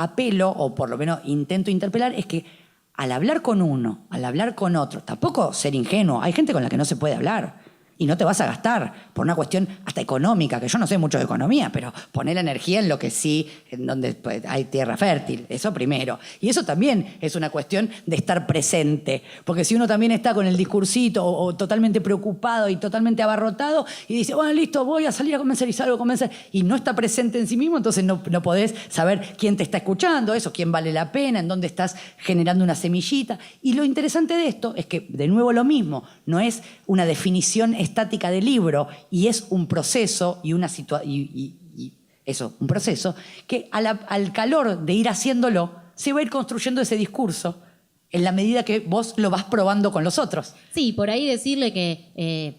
apelo, o por lo menos intento interpelar, es que al hablar con uno, al hablar con otro, tampoco ser ingenuo, hay gente con la que no se puede hablar y no te vas a gastar por una cuestión hasta económica, que yo no sé mucho de economía, pero poner la energía en lo que sí, en donde pues, hay tierra fértil, eso primero. Y eso también es una cuestión de estar presente, porque si uno también está con el discursito o totalmente preocupado y totalmente abarrotado y dice, bueno, listo, voy a salir a convencer y salgo a convencer, y no está presente en sí mismo, entonces no podés saber quién te está escuchando, eso, quién vale la pena, en dónde estás generando una semillita. Y lo interesante de esto es que, de nuevo lo mismo, no es una definición estática del libro, y es un proceso y una un proceso que al calor de ir haciéndolo se va a ir construyendo ese discurso en la medida que vos lo vas probando con los otros. Sí, por ahí decirle que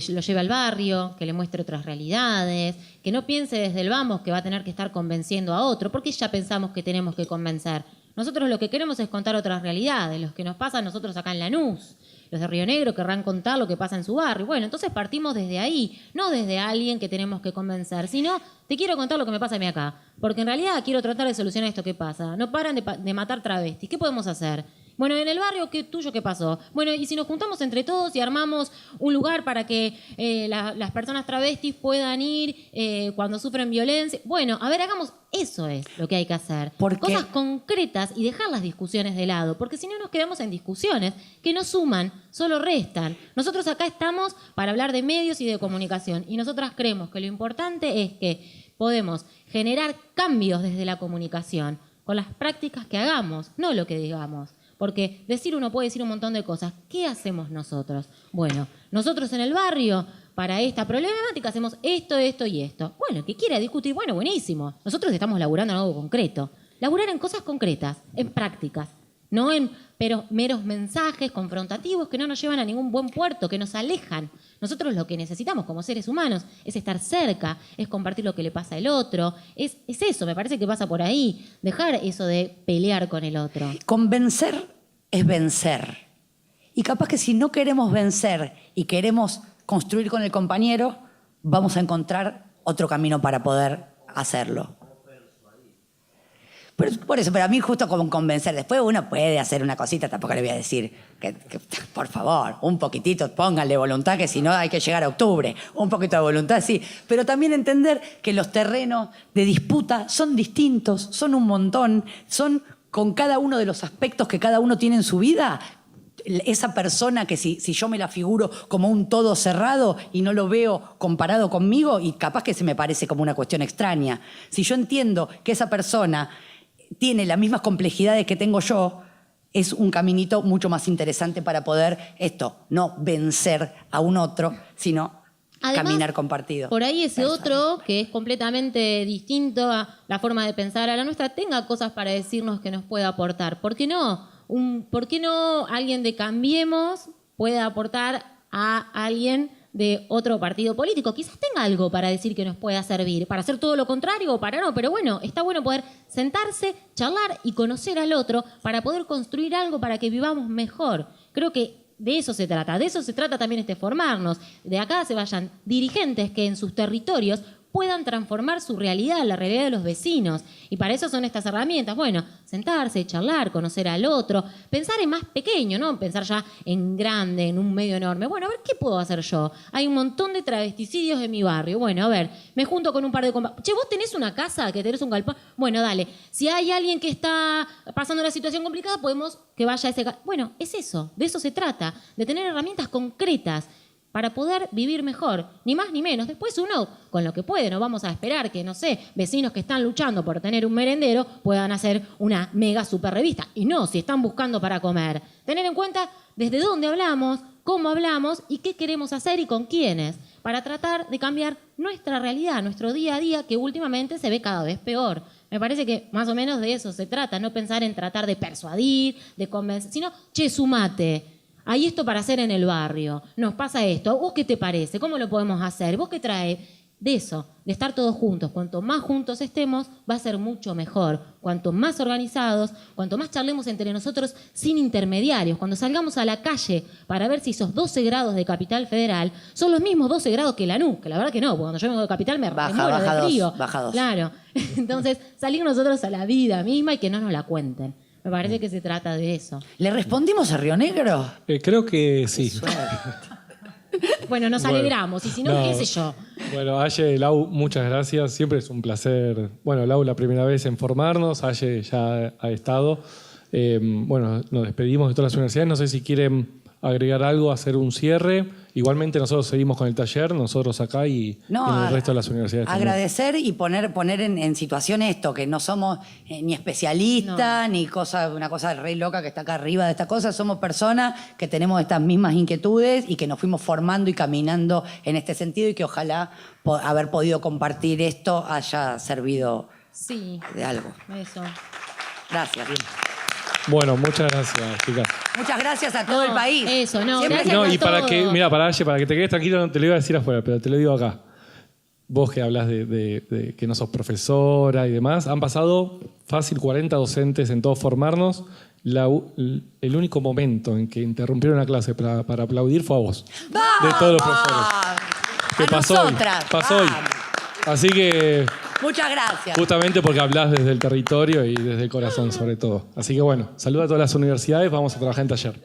lo lleve al barrio, que le muestre otras realidades, que no piense desde el vamos que va a tener que estar convenciendo a otro, porque ya pensamos que tenemos que convencer. Nosotros lo que queremos es contar otras realidades, lo que nos pasa a nosotros acá en Lanús. los de Río Negro querrán contar lo que pasa en su barrio. Bueno, entonces partimos desde ahí, no desde alguien que tenemos que convencer, sino te quiero contar lo que me pasa a mí acá, porque en realidad quiero tratar de solucionar esto que pasa. No paran de matar travestis. ¿Qué podemos hacer? Bueno, en el barrio tuyo, ¿qué pasó? Bueno, y si nos juntamos entre todos y armamos un lugar para que las personas travestis puedan ir cuando sufren violencia. Bueno, a ver, hagamos eso, es lo que hay que hacer. Cosas concretas y dejar las discusiones de lado, porque si no nos quedamos en discusiones que no suman, solo restan. Nosotros acá estamos para hablar de medios y de comunicación, y nosotras creemos que lo importante es que podemos generar cambios desde la comunicación, con las prácticas que hagamos, no lo que digamos. Porque uno puede decir un montón de cosas. ¿Qué hacemos nosotros? Bueno, nosotros en el barrio, para esta problemática, hacemos esto, esto y esto. Bueno, el que quiera discutir, bueno, buenísimo. Nosotros estamos laburando en algo concreto. Laburar en cosas concretas, en prácticas. No en meros mensajes confrontativos que no nos llevan a ningún buen puerto, que nos alejan. Nosotros lo que necesitamos como seres humanos es estar cerca, es compartir lo que le pasa al otro. Es eso, me parece que pasa por ahí. Dejar eso de pelear con el otro. Convencer es vencer. Y capaz que si no queremos vencer y queremos construir con el compañero, vamos a encontrar otro camino para poder hacerlo. Por eso, pero a mí justo como convencer. Después uno puede hacer una cosita, tampoco le voy a decir que por favor, un poquitito, pónganle voluntad, que si no hay que llegar a octubre. Un poquito de voluntad, sí. Pero también entender que los terrenos de disputa son distintos, son un montón, son con cada uno de los aspectos que cada uno tiene en su vida. Esa persona que si yo me la figuro como un todo cerrado y no lo veo comparado conmigo, y capaz que se me parece como una cuestión extraña. Si yo entiendo que esa persona tiene las mismas complejidades que tengo yo, es un caminito mucho más interesante para poder no vencer a un otro, sino además, caminar compartido. Por ahí ese otro, que es completamente distinto a la forma de pensar a la nuestra, tenga cosas para decirnos que nos pueda aportar. ¿Por qué no? ¿Por qué no alguien de Cambiemos puede aportar a alguien de otro partido político? Quizás tenga algo para decir que nos pueda servir, para hacer todo lo contrario o para no, pero bueno, está bueno poder sentarse, charlar y conocer al otro para poder construir algo para que vivamos mejor. Creo que de eso se trata también formarnos. De acá se vayan dirigentes que en sus territorios puedan transformar su realidad, la realidad de los vecinos. Y para eso son estas herramientas. Bueno, sentarse, charlar, conocer al otro, pensar en más pequeño, no pensar ya en grande, en un medio enorme. Bueno, a ver, ¿qué puedo hacer yo? Hay un montón de travesticidios en mi barrio. Bueno, a ver, me junto con un par de compañeros. Che, ¿vos tenés una casa, que tenés un galpón? Bueno, dale. Si hay alguien que está pasando una situación complicada, podemos que vaya a ese galpón. Bueno, es eso, de eso se trata, de tener herramientas concretas para poder vivir mejor, ni más ni menos. Después uno, con lo que puede, no vamos a esperar que, no sé, vecinos que están luchando por tener un merendero puedan hacer una mega super revista. Y no, si están buscando para comer. Tener en cuenta desde dónde hablamos, cómo hablamos y qué queremos hacer y con quiénes, para tratar de cambiar nuestra realidad, nuestro día a día, que últimamente se ve cada vez peor. Me parece que más o menos de eso se trata, no pensar en tratar de persuadir, de convencer, sino, che, sumate. Hay esto para hacer en el barrio, nos pasa esto, ¿vos qué te parece? ¿Cómo lo podemos hacer? ¿Vos qué traes? De eso, de estar todos juntos. Cuanto más juntos estemos, va a ser mucho mejor. Cuanto más organizados, cuanto más charlemos entre nosotros sin intermediarios. Cuando salgamos a la calle para ver si esos 12 grados de Capital Federal son los mismos 12 grados que Lanús, que la verdad que no, porque cuando yo vengo de Capital me muero de frío. Baja 2. Claro. Entonces, salir nosotros a la vida misma y que no nos la cuenten. Me parece que se trata de eso. ¿Le respondimos a Río Negro? Creo que sí. Bueno, nos alegramos. Y si no, qué sé yo. Bueno, Aye, Lau, muchas gracias. Siempre es un placer. Bueno, Lau, la primera vez en formarnos. Aye ya ha estado. Bueno, nos despedimos de todas las universidades. No sé si quieren agregar algo, hacer un cierre. Igualmente nosotros seguimos con el taller, nosotros acá y en el resto de las universidades. Agradecer y poner en situación esto, que no somos ni especialistas, ni una cosa re loca que está acá arriba de esta cosa. Somos personas que tenemos estas mismas inquietudes y que nos fuimos formando y caminando en este sentido y que ojalá haber podido compartir esto haya servido de algo. Eso. Gracias. Bien. Bueno, muchas gracias, chicas. Muchas gracias a todo el país. Eso, no. Siempre Gracias y a para todos. que, mira, para Aye, para que te quedes tranquilo, no te lo iba a decir afuera, pero te lo digo acá. vos que hablas de que no sos profesora y demás, han pasado fácil 40 docentes en todos formarnos. El único momento en que interrumpieron la clase para aplaudir fue a vos. De todos los profesores. Que pasó hoy. Pasó hoy. Así que... Muchas gracias. Justamente porque hablás desde el territorio y desde el corazón sobre todo. Así que bueno, saludo a todas las universidades, vamos a trabajar en taller.